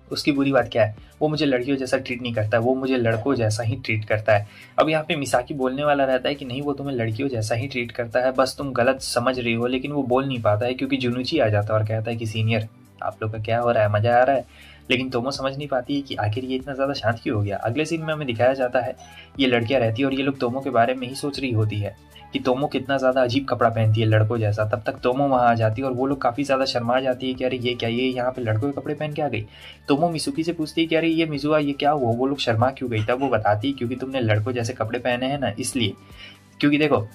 उसकी बुरी बात क्या है, वो मुझे लड़कियों जैसा ट्रीट नहीं करता, वो मुझे लड़कों जैसा ही ट्रीट करता है। अब यहाँ पे मिसाकी बोलने वाला रहता है कि नहीं वो तुम्हें लड़कियों जैसा ही ट्रीट करता है, बस तुम गलत समझ रही हो, लेकिन वो बोल नहीं पाता है क्योंकि जुनूची आ जाता है और कहता है कि सीनियर आप लोग का क्या हो रहा है, मज़ा आ रहा है। लेकिन तोमो समझ नहीं पाती है कि आखिर ये इतना ज़्यादा शांत क्यों हो गया। अगले सीन में हमें दिखाया जाता है ये लड़कियाँ रहती है और ये लोग तोमो के बारे में ही सोच रही होती है कि तोमो कितना ज़्यादा अजीब कपड़ा पहनती है लड़कों जैसा। तब तक तोमो वहाँ आ जाती है और वो लोग काफ़ी ज़्यादा शर्मा जाती है कि अरे ये क्या, ये यहाँ पे लड़कों के कपड़े पहन के आ गई। तोमो मिसुकी से पूछती है कि अरे ये मिजुआ ये क्या हुआ, वो लोग शर्मा क्यों गई। तब वो बताती है क्योंकि तुमने लड़कों जैसे कपड़े पहने हैं ना इसलिए, क्योंकि देखो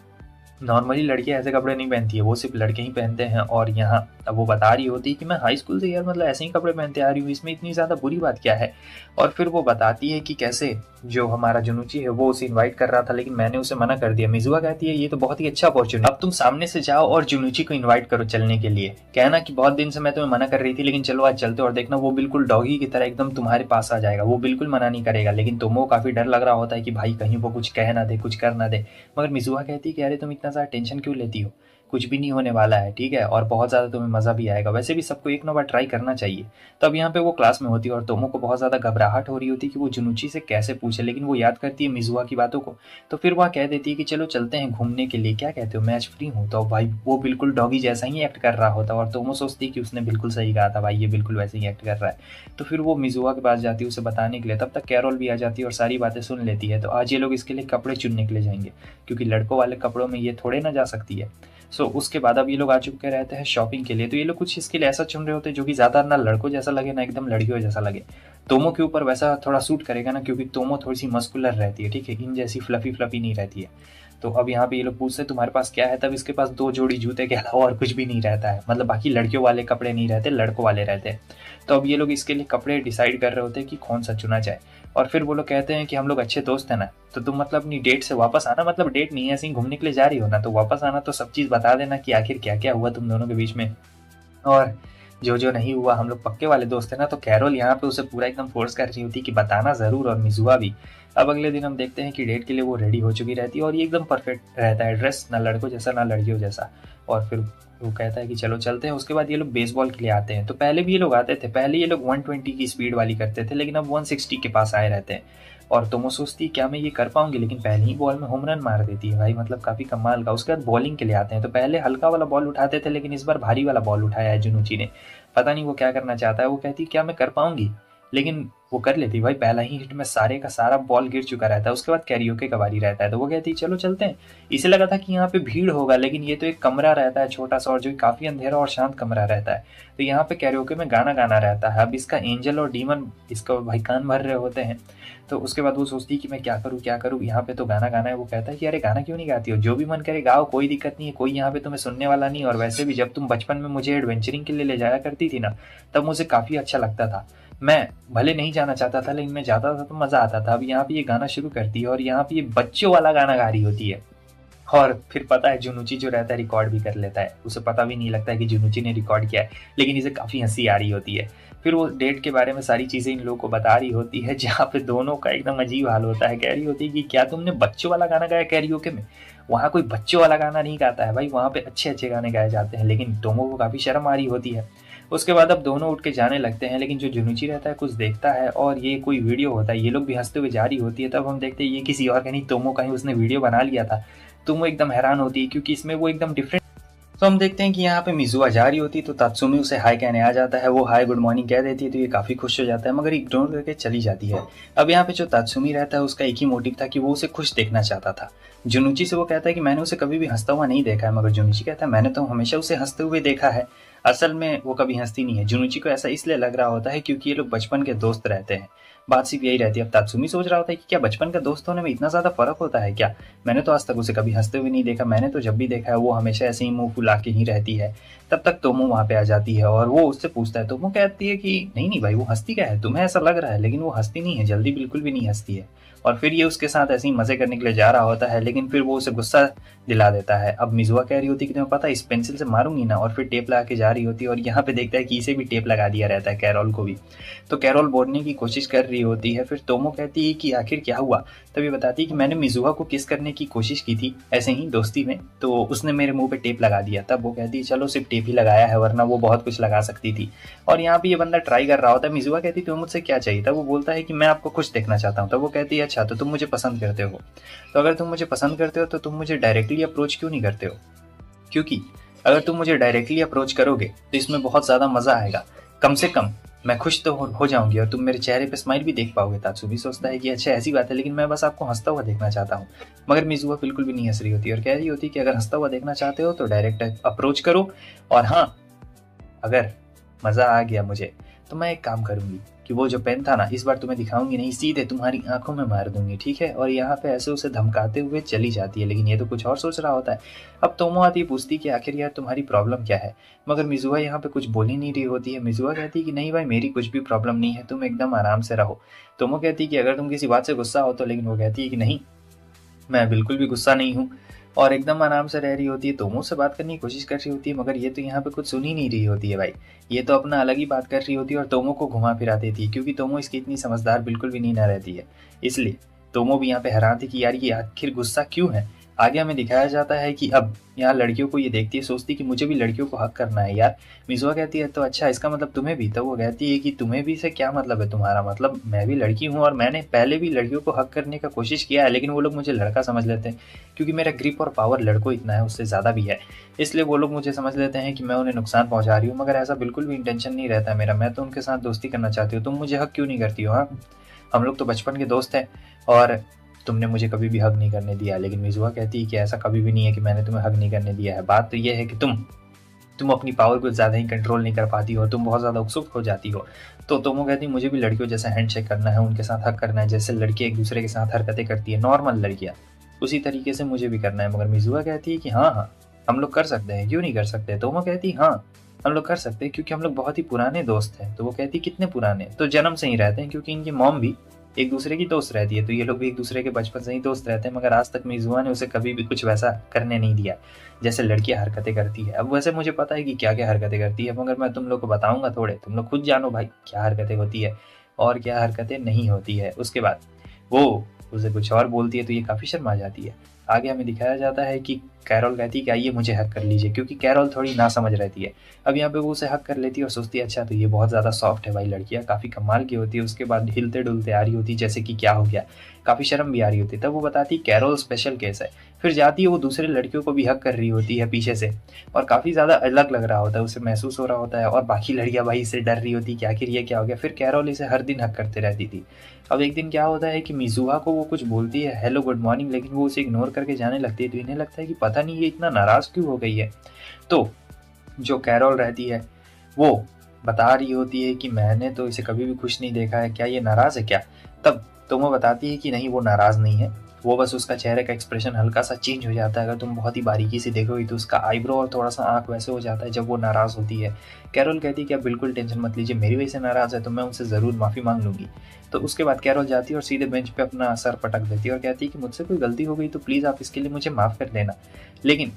नॉर्मली लड़कियाँ ऐसे कपड़े नहीं पहनती है, वो सिर्फ लड़के ही पहनते हैं। और यहाँ अब वो बता रही होती है कि मैं हाई स्कूल से यार मतलब ऐसे ही कपड़े पहनते आ रही हूँ, इसमें इतनी ज़्यादा बुरी बात क्या है। और फिर वो बताती है कि कैसे जो हमारा जुनूची है वो उसे इनवाइट कर रहा था लेकिन मैंने उसे मना कर दिया। मिजुआ कहती है ये तो बहुत ही अच्छा अपॉर्चुनिटी, अब तुम सामने से जाओ और जुनूची को इन्वाइट करो चलने के लिए, कहना कि बहुत दिन से मैं तुम्हें मना कर रही थी लेकिन चलो आज चलते, और देखना वो बिल्कुल डॉगी की तरह एकदम तुम्हारे पास आ जाएगा, वो बिल्कुल मना नहीं करेगा। लेकिन तोमो काफ़ी डर लग रहा होता है कि भाई कहीं वो कुछ कह ना दे, कुछ कर ना दे। मगर मिजुआ कहती है कि अरे तुम इतना ज़्यादा टेंशन क्यों लेती हो, कुछ भी नहीं होने वाला है, ठीक है, और बहुत ज़्यादा तुम्हें मज़ा भी आएगा। वैसे भी सबको एक ना बार ट्राई करना चाहिए। तो अब यहाँ पे वो क्लास में होती है और तोमो को बहुत ज़्यादा घबराहट हो रही होती है कि वो जुनूची से कैसे पूछे, लेकिन वो याद करती है मिजुआ की बातों को। तो फिर वह कह देती है कि चलो चलते हैं घूमने के लिए, क्या कहते हो, मैं आज फ्री हूँ। तो भाई वो बिल्कुल डॉगी जैसा ही एक्ट कर रहा होता है और तोमो सोचती है कि उसने बिल्कुल सही कहा था, भाई ये बिल्कुल वैसे ही एक्ट कर रहा है। तो फिर वो मिजुआ के पास जाती है उसे बताने के लिए। तब तक कैरोल भी आ जाती है और सारी बातें सुन लेती है। तो आज ये लोग इसके लिए कपड़े चुनने के लिए जाएंगे, क्योंकि लड़कों वाले कपड़ों में ये थोड़े ना जा सकती है। सो उसके बाद अब ये लोग आ चुके रहते हैं शॉपिंग के लिए। तो ये लोग कुछ इसके लिए ऐसा चुन रहे होते हैं जो कि ज़्यादा ना लड़कों जैसा लगे ना एकदम लड़कियों जैसा लगे। तोमो के ऊपर वैसा थोड़ा सूट करेगा ना, क्योंकि तोमो थोड़ी सी मस्कुलर रहती है, ठीक है, इन जैसी फ्लफी फ्लफी नहीं रहती है। तो अब यहाँ पे ये लोग पूछते हैं तुम्हारे पास क्या है, तब इसके पास 2 जोड़ी जूते के अलावा और कुछ भी नहीं रहता है। मतलब बाकी लड़कियों वाले कपड़े नहीं रहते, लड़कों वाले रहते हैं। तो अब ये लोग इसके लिए कपड़े डिसाइड कर रहे होते हैं कि कौन सा चुना जाए। और फिर वो लोग कहते हैं कि हम लोग अच्छे दोस्त हैं ना, तो तुम मतलब अपनी डेट से वापस आना, मतलब डेट नहीं है, ऐसे ही घूमने के लिए जा रही हो ना, तो वापस आना तो सब चीज़ बता देना कि आखिर क्या क्या हुआ तुम दोनों के बीच में, और जो जो नहीं हुआ। हम लोग पक्के वाले दोस्त हैं ना। तो कैरोल यहाँ पे उसे पूरा एकदम फोर्स कर रही होती कि बताना ज़रूर, और मिजुआ भी। अब अगले दिन हम देखते हैं कि डेट के लिए वो रेडी हो चुकी रहती है और ये एकदम परफेक्ट रहता है ड्रेस, ना लड़कों जैसा ना लड़कियों जैसा। और फिर वो कहता है कि चलो चलते हैं। उसके बाद ये लोग बेसबॉल के लिए आते हैं। तो पहले भी ये लोग आते थे, पहले ये लोग 120 की स्पीड वाली करते थे, लेकिन अब 160 के पास आए रहते हैं। और तोमो सोचती क्या मैं ये कर पाऊंगी, लेकिन पहली ही बॉल में होम रन मार देती है भाई, मतलब काफ़ी कमाल का। उसके बाद बॉलिंग के लिए आते हैं। तो पहले हल्का वाला बॉल उठाते थे, लेकिन इस बार भारी वाला बॉल उठाया है जुनूची ने। पता नहीं वो क्या करना चाहता है। वो कहती क्या मैं कर पाऊंगी, लेकिन वो कर लेती भाई। पहला ही हिट में सारे का सारा बॉल गिर चुका रहता है। उसके बाद कैरियोके का बारी रहता है। तो वो कहती चलो चलते हैं। इसे लगा था कि यहाँ पे भीड़ होगा, लेकिन ये तो एक कमरा रहता है छोटा सा, और जो काफ़ी अंधेरा और शांत कमरा रहता है। तो यहाँ पे कैरियोके में गाना गाना रहता है। अब इसका एंजल और डीमन इसका भाई कान भर रहे होते हैं। तो उसके बाद वो सोचती है कि मैं क्या करूँ क्या करूँ, यहाँ पे तो गाना गाना है। वो कहता है कि अरे गाना क्यों नहीं गाती हो, जो भी मन करे गाओ, कोई दिक्कत नहीं है, कोई यहाँ पे तुम्हें सुनने वाला नहीं। और वैसे भी जब तुम बचपन में मुझे एडवेंचरिंग के लिए ले जाया करती थी ना, तब मुझे काफ़ी अच्छा लगता था। मैं भले नहीं जाना चाहता था, लेकिन मैं जाता था तो मज़ा आता था। अब यहाँ पे ये गाना शुरू करती है और यहाँ पे ये बच्चों वाला गाना गा रही होती है। और फिर पता है जुनूची जो रहता है रिकॉर्ड भी कर लेता है। उसे पता भी नहीं लगता है कि जुनूची ने रिकॉर्ड किया है, लेकिन इसे काफ़ी हंसी आ रही होती है। फिर वो डेट के बारे में सारी चीज़ें इन लोगों को बता रही होती है, जहाँ पे दोनों का एकदम अजीब हाल होता है। कह रही होती है कि क्या तुमने बच्चों वाला गाना गाया कैरियोके में। वहाँ कोई बच्चों वाला गाना नहीं गाता है भाई, वहाँ पे अच्छे अच्छे गाने गाए जाते हैं। लेकिन तोमो को काफ़ी शर्म आ रही होती है। उसके बाद अब दोनों उठ के जाने लगते हैं, लेकिन जो जुनूची रहता है कुछ देखता है और ये कोई वीडियो होता है। ये लोग भी हंसते हुए जा रही होती है। तब हम देखते हैं ये किसी और का नहीं, तोमो का ही उसने वीडियो बना लिया था। तो वो एकदम हैरान होती है, क्योंकि इसमें वो एकदम डिफरेंट। तो हम देखते हैं कि यहाँ पे मिजुआ जा रही होती है, तो तात्सुमी उसे हाय कहने आ जाता है। वो हाय गुड मॉर्निंग कह देती है, तो ये काफ़ी खुश हो जाता है, मगर इग्नोर करके चली जाती है। अब यहाँ पे जो तात्सुमी रहता है उसका एक ही मोटिव था कि वो उसे खुश देखना चाहता था। जुनूची से वो कहता है कि मैंने उसे कभी भी हंसता हुआ नहीं देखा है, मगर जुनूची कहता है मैंने तो हमेशा उसे हंसते हुए देखा है। असल में वो कभी हंसती नहीं है। जुनूची को ऐसा इसलिए लग रहा होता है क्योंकि ये लोग बचपन के दोस्त रहते हैं। बात सिर्फ यही रहती है। अब तात्सुमी सोच रहा होता है कि क्या बचपन का दोस्त होने में इतना ज़्यादा फर्क होता है क्या, मैंने तो आज तक उसे कभी हंसते हुए नहीं देखा, मैंने तो जब भी देखा है वो हमेशा ऐसे ही मुंह फुला के ही रहती है। तब तक तोमो वहाँ पे आ जाती है और वो उससे पूछता है। तोमो कहती है कि नहीं नहीं भाई, वो हंसती क्या है, तुम्हें ऐसा लग रहा है, लेकिन वो हंसती नहीं है, जल्दी बिल्कुल भी नहीं हंसती है। और फिर ये उसके साथ ऐसे ही मजे करने के लिए जा रहा होता है, लेकिन फिर वो उसे गुस्सा दिला देता है। अब मिजुआ कह रही होती है कि तुम्हें पता है इस पेंसिल से मारूंगी ना, और फिर टेप लगा के जा रही होती है। और यहाँ पे देखता है कि इसे भी टेप लगा दिया रहता है, कैरोल को भी। तो कैरोल बोलने की कोशिश कर रही होती है। फिर तोमो कहती है कि आखिर क्या हुआ। तभी बताती है कि मैंने मिजुआ को किस करने की कोशिश की थी ऐसे ही दोस्ती में, तो उसने मेरे मुंह पे टेप लगा दिया। तब वो कहती है चलो सिर्फ टेप ही लगाया है, वरना वो बहुत कुछ लगा सकती थी। और यहाँ पे ये बंदा ट्राई कर रहा होता है। मिजुआ कहती है तुम्हें मुझसे क्या चाहिए था। वो बोलता है कि मैं आपको खुश देखना चाहता हूँ। तब वो कहती है अच्छा तो तुम मुझे पसंद करते हो, तो अगर तुम मुझे पसंद करते हो तो तुम मुझे डायरेक्टली अप्रोच क्यों नहीं करते हो, क्योंकि अगर तुम मुझे डायरेक्टली अप्रोच करोगे तो इसमें बहुत ज़्यादा मज़ा आएगा, कम से कम मैं खुश तो हो जाऊंगी और तुम मेरे चेहरे पे स्माइल भी देख पाओगे। तात्सुमी सोचता है कि अच्छा ऐसी बात है, लेकिन मैं बस आपको हंसता हुआ देखना चाहता हूँ। मगर मिजुआ बिल्कुल भी नहीं हंस रही होती और कह रही होती कि अगर हंसता हुआ देखना चाहते हो तो डायरेक्ट अप्रोच करो, और हाँ अगर मज़ा आ गया मुझे तो मैं एक काम करूंगी कि वो जो पेन था ना, इस बार तुम्हें दिखाऊंगी नहीं, सीधे तुम्हारी आंखों में मार दूंगी, ठीक है। और यहाँ पे ऐसे उसे धमकाते हुए चली जाती है, लेकिन ये तो कुछ और सोच रहा होता है। अब तोमो आती है, पूछती कि आखिर यार तुम्हारी प्रॉब्लम क्या है, मगर मिजुआ यहाँ पे कुछ बोल ही नहीं रही होती है। मिजुआ कहती है कि नहीं भाई मेरी कुछ भी प्रॉब्लम नहीं है, तुम एकदम आराम से रहो। तोमो कहती है कि अगर तुम किसी बात से गुस्सा हो तो, लेकिन वो कहती है कि नहीं मैं बिल्कुल भी गुस्सा नहीं हूँ, और एकदम आराम से रह रही होती है। तोमो से बात करने की कोशिश कर रही होती है, मगर ये तो यहाँ पे कुछ सुन ही नहीं रही होती है भाई। ये तो अपना अलग ही बात कर रही होती है और तोमो को घुमा फिरा देती है, क्योंकि तोमो इसकी इतनी समझदार बिल्कुल भी नहीं ना रहती है। इसलिए तोमो भी यहाँ पे हैरान थी कि यार ये आखिर गुस्सा क्यों है। आगे हमें दिखाया जाता है कि अब यहाँ लड़कियों को ये देखती है, सोचती कि मुझे भी लड़कियों को हक करना है यार। मिजुआ कहती है तो अच्छा इसका मतलब तुम्हें भी? तो वो कहती है कि तुम्हें भी से क्या मतलब है तुम्हारा? मतलब मैं भी लड़की हूँ और मैंने पहले भी लड़कियों को हक करने का कोशिश किया है, लेकिन वो लोग मुझे लड़का समझ लेते हैं क्योंकि मेरा ग्रिप और पावर लड़कों इतना है, उससे ज़्यादा भी है। इसलिए वो लोग मुझे समझ लेते हैं कि मैं उन्हें नुकसान पहुँचा रही हूँ, मगर ऐसा बिल्कुल भी इंटेंशन नहीं रहता मेरा। मैं तो उनके साथ दोस्ती करना चाहती हूँ, तुम मुझे हक क्यों नहीं करती हो? हाँ, हम लोग तो बचपन के दोस्त हैं और तुमने मुझे कभी भी हग नहीं करने दिया। लेकिन मिजुआ कहती है कि ऐसा कभी भी नहीं है कि मैंने तुम्हें हग नहीं करने दिया है। बात तो ये है कि तुम अपनी पावर को ज़्यादा ही कंट्रोल नहीं कर पाती हो, तुम बहुत ज़्यादा उत्सुक हो जाती हो। तो वो कहती है मुझे भी लड़कियों जैसा हैंडशेक करना है, उनके साथ हग करना है, जैसे लड़की एक दूसरे के साथ हरकतें करती है नॉर्मल लड़कियाँ, उसी तरीके से मुझे भी करना है। मगर मिजुआ कहती है कि हाँ हाँ हम लोग कर सकते हैं, क्यों नहीं कर सकते? तो वो कहती है हाँ हम लोग कर सकते हैं क्योंकि हम लोग बहुत ही पुराने दोस्त हैं। तो वो कहती है कितने पुराने? तो जन्म से ही रहते हैं, क्योंकि इनकी मॉम भी एक दूसरे की दोस्त रहती है, तो ये लोग भी एक दूसरे के बचपन से ही दोस्त रहते हैं। मगर आज तक मिजुआ ने उसे कभी भी कुछ वैसा करने नहीं दिया जैसे लड़कियां हरकतें करती है। अब वैसे मुझे पता है कि क्या क्या हरकतें करती है, मगर मैं तुम लोग को बताऊंगा थोड़े, तुम लोग खुद जानो भाई क्या हरकतें होती है और क्या हरकतें नहीं होती है। उसके बाद वो उसे कुछ और बोलती है तो ये काफ़ी शर्मा जाती है। आगे हमें दिखाया जाता है कि कैरोल कहती है कि आइए मुझे हक कर लीजिए, क्योंकि कैरोल थोड़ी नासमझ रहती है। अब यहाँ पे वो उसे हक कर लेती है और सोचती है अच्छा तो ये बहुत ज़्यादा सॉफ्ट है भाई, लड़कियाँ काफ़ी कमाल की होती है। उसके बाद हिलते डुलते आ रही होती है जैसे कि क्या हो गया, काफ़ी शर्म भी आ रही होती है। तब वो बताती है कैरोल स्पेशल केस है। फिर जाती है वो दूसरे लड़कियों को भी हक कर रही होती है पीछे से, और काफ़ी ज़्यादा अलग लग रहा होता है, उसे महसूस हो रहा होता है। और बाकी लड़कियाँ भाई इससे डर रही होती है कि आखिर ये क्या हो गया। फिर कैरोल इसे हर दिन हक करते रहती थी। अब एक दिन क्या होता है कि मिजुआ को वो कुछ बोलती है हेलो गुड मॉर्निंग, लेकिन वो उसे इग्नोर करके जाने लगती है। तो इन्हें लगता है कि पता नहीं ये इतना नाराज़ क्यों हो गई है। तो जो कैरोल रहती है वो बता रही होती है कि मैंने तो इसे कभी भी खुश नहीं देखा है, क्या ये नाराज़ है क्या? तब तो वो बताती है कि नहीं वो नाराज़ नहीं है, वो बस उसका चेहरे का एक्सप्रेशन हल्का सा चेंज हो जाता है। अगर तुम बहुत ही बारीकी से देखोगी तो उसका आईब्रो और थोड़ा सा आंख वैसे हो जाता है जब वो नाराज़ होती है। कैरोल कहती है कि आप बिल्कुल टेंशन मत लीजिए, मेरी वजह से नाराज़ है तो मैं उनसे ज़रूर माफ़ी मांग लूँगी। तो उसके बाद कैरोल जाती है और सीधे बेंच पे अपना सर पटक देती है और कहती है कि मुझसे कोई गलती हो गई तो प्लीज़ आप इसके लिए मुझे माफ़ कर देना। लेकिन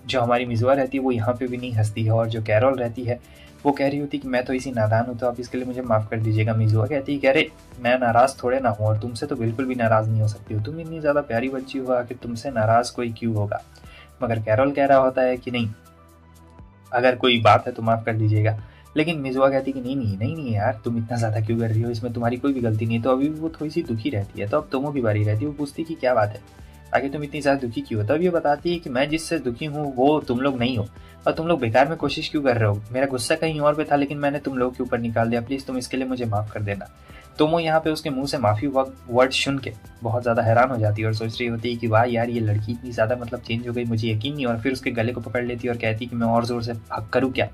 जो हमारी मिजुआ रहती है वो यहाँ पे भी नहीं हंसती है, और जो कैरोल रहती है वो कह रही होती कि मैं तो इसी नादान हूँ तो आप इसके लिए मुझे माफ़ कर दीजिएगा। मिजुआ कहती है कि अरे मैं नाराज़ थोड़े ना हूँ और तुमसे तो बिल्कुल भी नाराज़ नहीं हो सकती हो, तुम इतनी ज़्यादा प्यारी बच्ची हो कि तुमसे नाराज़ कोई क्यों होगा। मगर कैरोल कह रहा होता है कि नहीं, अगर कोई बात है तो माफ़ कर दीजिएगा। लेकिन मिजुआ कहती कि नहीं नहीं नहीं नहीं यार तुम इतना ज़्यादा क्यों कर रही हो, इसमें तुम्हारी कोई भी गलती नहीं है। तो अभी भी वो थोड़ी सी दुखी रहती है। तो अब तोमो की बारी रहती है, वो पूछती कि क्या बात है, आगे तुम इतनी ज़्यादा दुखी क्यों हो? तब ये बताती है कि मैं जिससे दुखी हूँ वो तुम लोग नहीं हो, और तुम लोग बेकार में कोशिश क्यों कर रहे हो? मेरा गुस्सा कहीं और पे था लेकिन मैंने तुम लोगों के ऊपर निकाल दिया, प्लीज़ तुम इसके लिए मुझे माफ़ कर देना। तो वो यहाँ पे उसके मुंह से माफ़ी वर्ड सुन के बहुत ज़्यादा हैरान हो जाती है और सोच रही होती है कि वाह यार ये लड़की इतनी ज़्यादा मतलब चेंज हो गई, मुझे यकीन नहीं। और फिर उसके गले को पकड़ लेती है और कहती है कि मैं और ज़ोर से हक करूँ क्या?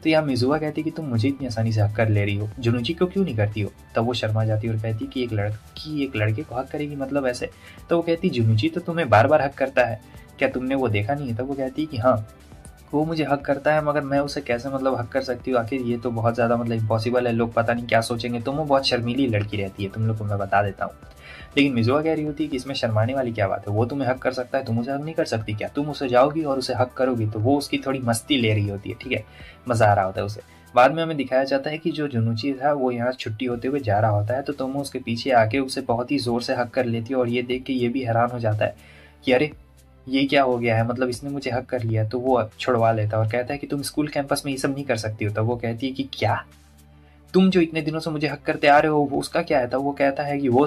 तो यहाँ मिजुआ कहती है कि तुम मुझे इतनी आसानी से हक कर ले रही हो, जुनूची को क्यों नहीं करती हो? तब वो शर्मा जाती है और कहती है कि एक लड़की एक लड़के को हक करेगी मतलब ऐसे? तो वो कहती है जुनूची तो तुम्हें बार बार हक करता है, क्या तुमने वो देखा नहीं है? तब वो कहती है कि हाँ वो मुझे हक करता है, मगर मैं उसे कैसे मतलब हक कर सकती हूँ? आखिर ये तो बहुत ज़्यादा मतलब इम्पॉसिबल है, लोग पता नहीं क्या सोचेंगे। तो वो बहुत शर्मीली लड़की रहती है, तुम लोग को मैं बता देता हूँ। लेकिन मिजुआ कह रही होती है कि इसमें शर्माने वाली क्या बात है, वो तुम्हें हक कर सकता है, तुम उसे हक नहीं कर सकती क्या? तुम उसे जाओगी और उसे हक करोगी तो वो उसकी थोड़ी मस्ती ले रही होती है, ठीक है, मज़ा आ रहा होता है उसे। बाद में हमें दिखाया जाता है कि जो जुनूची था वो यहाँ छुट्टी होते हुए जा रहा होता है, तो तोमो उसके पीछे आके उसे बहुत ही ज़ोर से हक कर लेती है। और ये देख के ये भी हैरान हो जाता है कि अरे ये क्या हो गया है, मतलब इसने मुझे हक कर लिया। तो वो छुड़वा लेता है और कहता है कि तुम स्कूल कैंपस में ये सब नहीं कर सकती हो। तब वो कहती है कि क्या, तुम जो इतने दिनों से मुझे हक करते आ रहे हो वो उसका क्या है? तब वो कहता है कि वो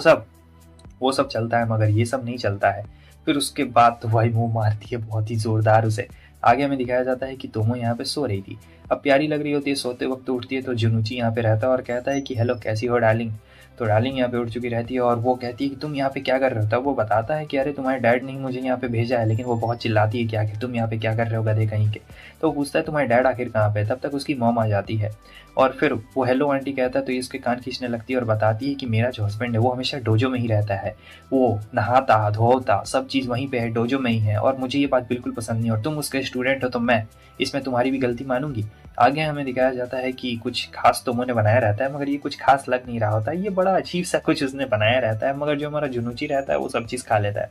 सब चलता है मगर ये सब नहीं चलता है। फिर उसके बाद तो भाई मुंह मारती है बहुत ही जोरदार उसे। आगे हमें दिखाया जाता है कि तोमो यहाँ पे सो रही थी, अब प्यारी लग रही होती है, सोते वक्त उठती है तो जुनूची यहाँ पे रहता है और कहता है कि हेलो कैसी हो डार्लिंग। तो डार्लिंग यहाँ पे उठ चुकी रहती है और वो कहती है कि तुम यहाँ पे क्या कर रहे हो? तब वो बताता है कि अरे तुम्हारे डैड ने मुझे यहाँ पे भेजा है। लेकिन वो बहुत चिल्लाती है कि आखिर तुम यहाँ पे क्या कर रहे हो गधे कहीं के। तो वो पूछता है तुम्हारे डैड आखिर कहाँ पे? तब तक उसकी मॉम आ जाती है और फिर वो हेलो आंटी कहता है तो ये उसके कान खींचने लगती है और बताती है कि मेरा जो हस्बैंड है वो हमेशा डोजो में ही रहता है, वो नहाता धोता सब चीज़ वहीं पे है, डोजो में ही है, और मुझे ये बात बिल्कुल पसंद नहीं, और तुम उसके स्टूडेंट हो तो मैं इसमें तुम्हारी भी गलती मानूंगी। आगे हमें दिखाया जाता है कि कुछ खास तोमो ने बनाया रहता है, मगर ये कुछ खास लग नहीं रहा होता है, ये बड़ा अजीब सा कुछ उसने बनाया रहता है, मगर जो हमारा जुनूची रहता है वो सब चीज़ खा लेता है।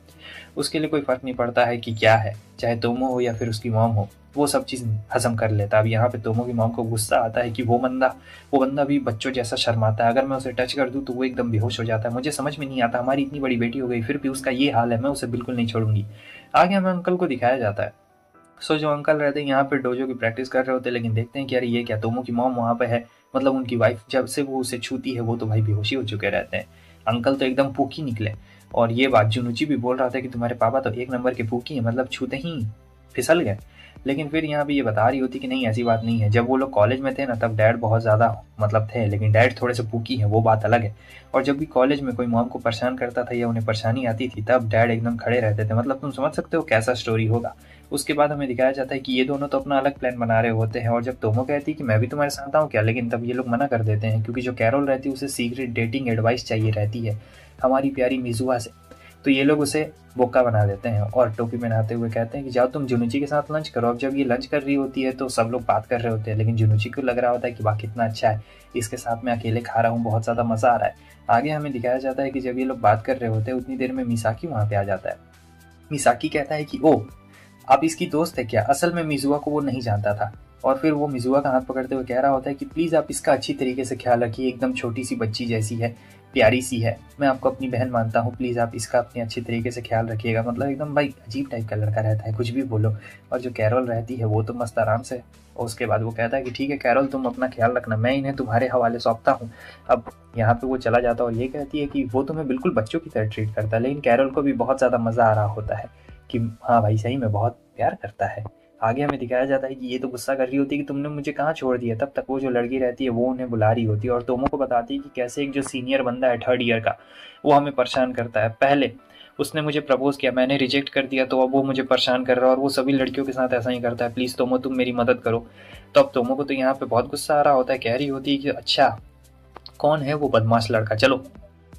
उसके लिए कोई फ़र्क नहीं पड़ता है कि क्या है, चाहे तोमो हो या फिर उसकी मॉम हो, वो सब चीज़ हज़म कर लेता है। अब यहाँ पे तोमो की मॉम को गुस्सा आता है कि वो बंदा भी बच्चों जैसा शर्माता है, अगर मैं उसे टच कर दूँ तो वो एकदम बेहोश हो जाता है। मुझे समझ में नहीं आता, हमारी इतनी बड़ी बेटी हो गई फिर भी उसका ये हाल है, मैं उसे बिल्कुल नहीं छोड़ूंगी। आगे हमें अंकल को दिखाया जाता है। सो जो अंकल रहते हैं यहाँ पे डोजो की प्रैक्टिस कर रहे होते हैं, लेकिन देखते हैं कि अरे ये क्या, तोमो की मॉम वहाँ पे है, मतलब उनकी वाइफ जब से वो उसे छूती है वो तो भाई बेहोशी हो चुके रहते हैं। अंकल तो एकदम पूकी निकले, और ये बात जुनुची भी बोल रहा था कि तुम्हारे पापा तो एक नंबर के पूकी हैं, मतलब छूते ही फिसल गए। लेकिन फिर यहाँ पे ये बता रही होती कि नहीं ऐसी बात नहीं है, जब वो लोग कॉलेज में थे ना तब डैड बहुत ज़्यादा मतलब थे, लेकिन डैड थोड़े से पूकी हैं, वो बात अलग है। और जब भी कॉलेज में कोई मॉम को परेशान करता था या उन्हें परेशानी आती थी तब डैड एकदम खड़े रहते थे, मतलब तुम समझ सकते हो कैसा स्टोरी होगा। उसके बाद हमें दिखाया जाता है कि ये दोनों तो अपना अलग प्लान बना रहे होते हैं, और जब तोमो कहती है कि मैं भी तुम्हारे साथ आऊँ क्या, लेकिन तब ये लोग मना कर देते हैं, क्योंकि जो कैरोल रहती है उसे सीक्रेट डेटिंग एडवाइस चाहिए रहती है हमारी प्यारी मिजुआ से। तो ये लोग उसे बोका बना देते हैं और टोपी पहनाते हुए कहते हैं कि जाओ तुम जुनुची के साथ लंच करो। अब जब ये लंच कर रही होती है तो सब लोग बात कर रहे होते हैं, लेकिन जुनुची को लग रहा होता है कि वाह कितना अच्छा है, इसके साथ मैं अकेले खा रहा हूँ, बहुत ज़्यादा मज़ा आ रहा है। आगे हमें दिखाया जाता है कि जब ये लोग बात कर रहे होते हैं उतनी देर में मिसाकी वहाँ पे आ जाता है। मिसाकी कहता है कि ओ आप इसकी दोस्त है क्या, असल में मिजुआ को वो नहीं जानता था। और फिर वो मिजुआ का हाथ पकड़ते हुए कह रहा होता है कि प्लीज़ आप इसका अच्छी तरीके से ख्याल रखिए, एकदम छोटी सी बच्ची जैसी है, प्यारी सी है, मैं आपको अपनी बहन मानता हूँ, प्लीज़ आप इसका अपने अच्छी तरीके से ख्याल रखिएगा। मतलब एकदम भाई अजीब टाइप का लड़का रहता है, कुछ भी बोलो। और जो कैरोल रहती है वो तो मस्त आराम से, और उसके बाद वो कहता है कि ठीक है कैरोल तुम अपना ख्याल रखना, मैं इन्हें तुम्हारे हवाले सौंपता हूँ। अब यहाँ पे वो चला जाता है और ये कहती है कि वो तुम्हें बिल्कुल बच्चों की तरह ट्रीट करता है, लेकिन कैरोल को भी बहुत ज़्यादा मज़ा आ रहा होता है कि हाँ भाई सही में बहुत प्यार करता है। आगे हमें दिखाया जाता है कि ये तो गुस्सा कर रही होती है कि तुमने मुझे कहाँ छोड़ दिया, तब तक वो जो लड़की रहती है वो उन्हें बुला रही होती है और तोमो को बताती है कि कैसे एक जो सीनियर बंदा है 3rd ईयर का वो हमें परेशान करता है। पहले उसने मुझे प्रपोज किया, मैंने रिजेक्ट कर दिया, तो अब वो मुझे परेशान कर रहा है और वो सभी लड़कियों के साथ ऐसा ही करता है, प्लीज़ तोमो तुम मेरी मदद करो। तो अब तोमो को तो यहाँ पे बहुत गुस्सा आ रहा होता है, कह रही होती है कि अच्छा कौन है वो बदमाश लड़का, चलो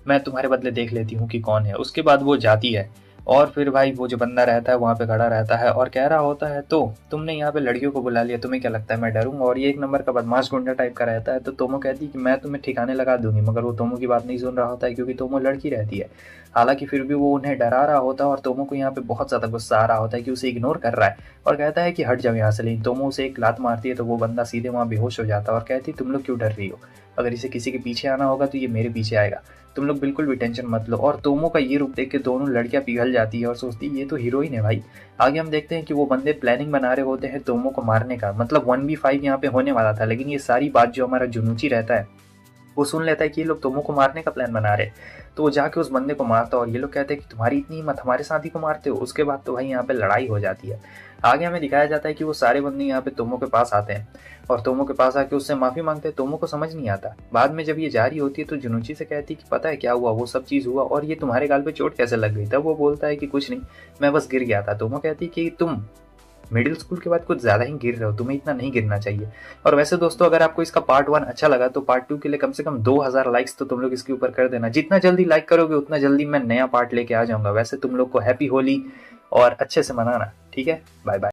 मैं तुम्हारे बदले देख लेती हूँ कि कौन है। उसके बाद वो जाती है और फिर भाई वो जो बंदा रहता है वहाँ पे खड़ा रहता है और कह रहा होता है तो तुमने यहाँ पे लड़कियों को बुला लिया, तुम्हें क्या लगता है मैं डरूंगा, और ये एक नंबर का बदमाश गुंडा टाइप का रहता है। तो तोमो कहती है कि मैं तुम्हें ठिकाने लगा दूंगी, मगर वो तोमो की बात नहीं सुन रहा होता है क्योंकि तोमो लड़की रहती है। हालांकि फिर भी वो उन्हें डरा रहा होता है और तोमो को यहाँ पे बहुत ज़्यादा गुस्सा आ रहा होता है कि उसे इग्नोर कर रहा है और कहता है कि हट जाओ यहाँ से। लेकिन तोमो उसे एक लात मारती है तो वो बंदा सीधे वहाँ बेहोश हो जाता है और कहती है तुम लोग क्यों डर रही हो, अगर इसे किसी के पीछे आना होगा तो ये मेरे पीछे आएगा, तुम लोग बिल्कुल भी टेंशन मत लो। और तोमो का ये रूप देख के दोनों लड़कियां पिघल जाती है और सोचती है ये तो हीरोइन है भाई। आगे हम देखते हैं कि वो बंदे प्लानिंग बना रहे होते हैं तोमो को मारने का, मतलब 1v5 यहाँ पे होने वाला था, लेकिन ये सारी बात जो हमारा जुनूची रहता है वो सुन लेता है कि ये लोग तोमो को मारने का प्लान बना रहे। तो वो जाके उस बंदे को मारता है और ये लोग कहते हैं कि तुम्हारी इतनी हिम्मत, हमारे साथी को मारते हो। उसके बाद तो भाई यहाँ पे लड़ाई हो जाती है। आगे हमें दिखाया जाता है कि वो सारे बंदे यहाँ पे तोमो के पास आते हैं और तोमो के पास आके उससे माफी मांगते हैं। तोमो को समझ नहीं आता, बाद में जब ये जारी होती है तो जुनूची से कहती है कि पता है क्या हुआ, वो सब चीज़ हुआ और ये तुम्हारे गाल पे चोट कैसे लग गई। तब वो बोलता है कि कुछ नहीं, मैं बस गिर गया था। तोमो कहती है कि तुम मिडिल स्कूल के बाद कुछ ज़्यादा ही गिर रहे हो, तुम्हें इतना नहीं गिरना चाहिए। और वैसे दोस्तों अगर आपको इसका पार्ट 1 अच्छा लगा तो पार्ट 2 के लिए कम से कम 2000 लाइक्स तो तुम लोग इसके ऊपर कर देना। जितना जल्दी लाइक करोगे उतना जल्दी मैं नया पार्ट लेके आ जाऊंगा। वैसे तुम लोग को हैप्पी होली और अच्छे से मनाना, ठीक है, बाय बाय।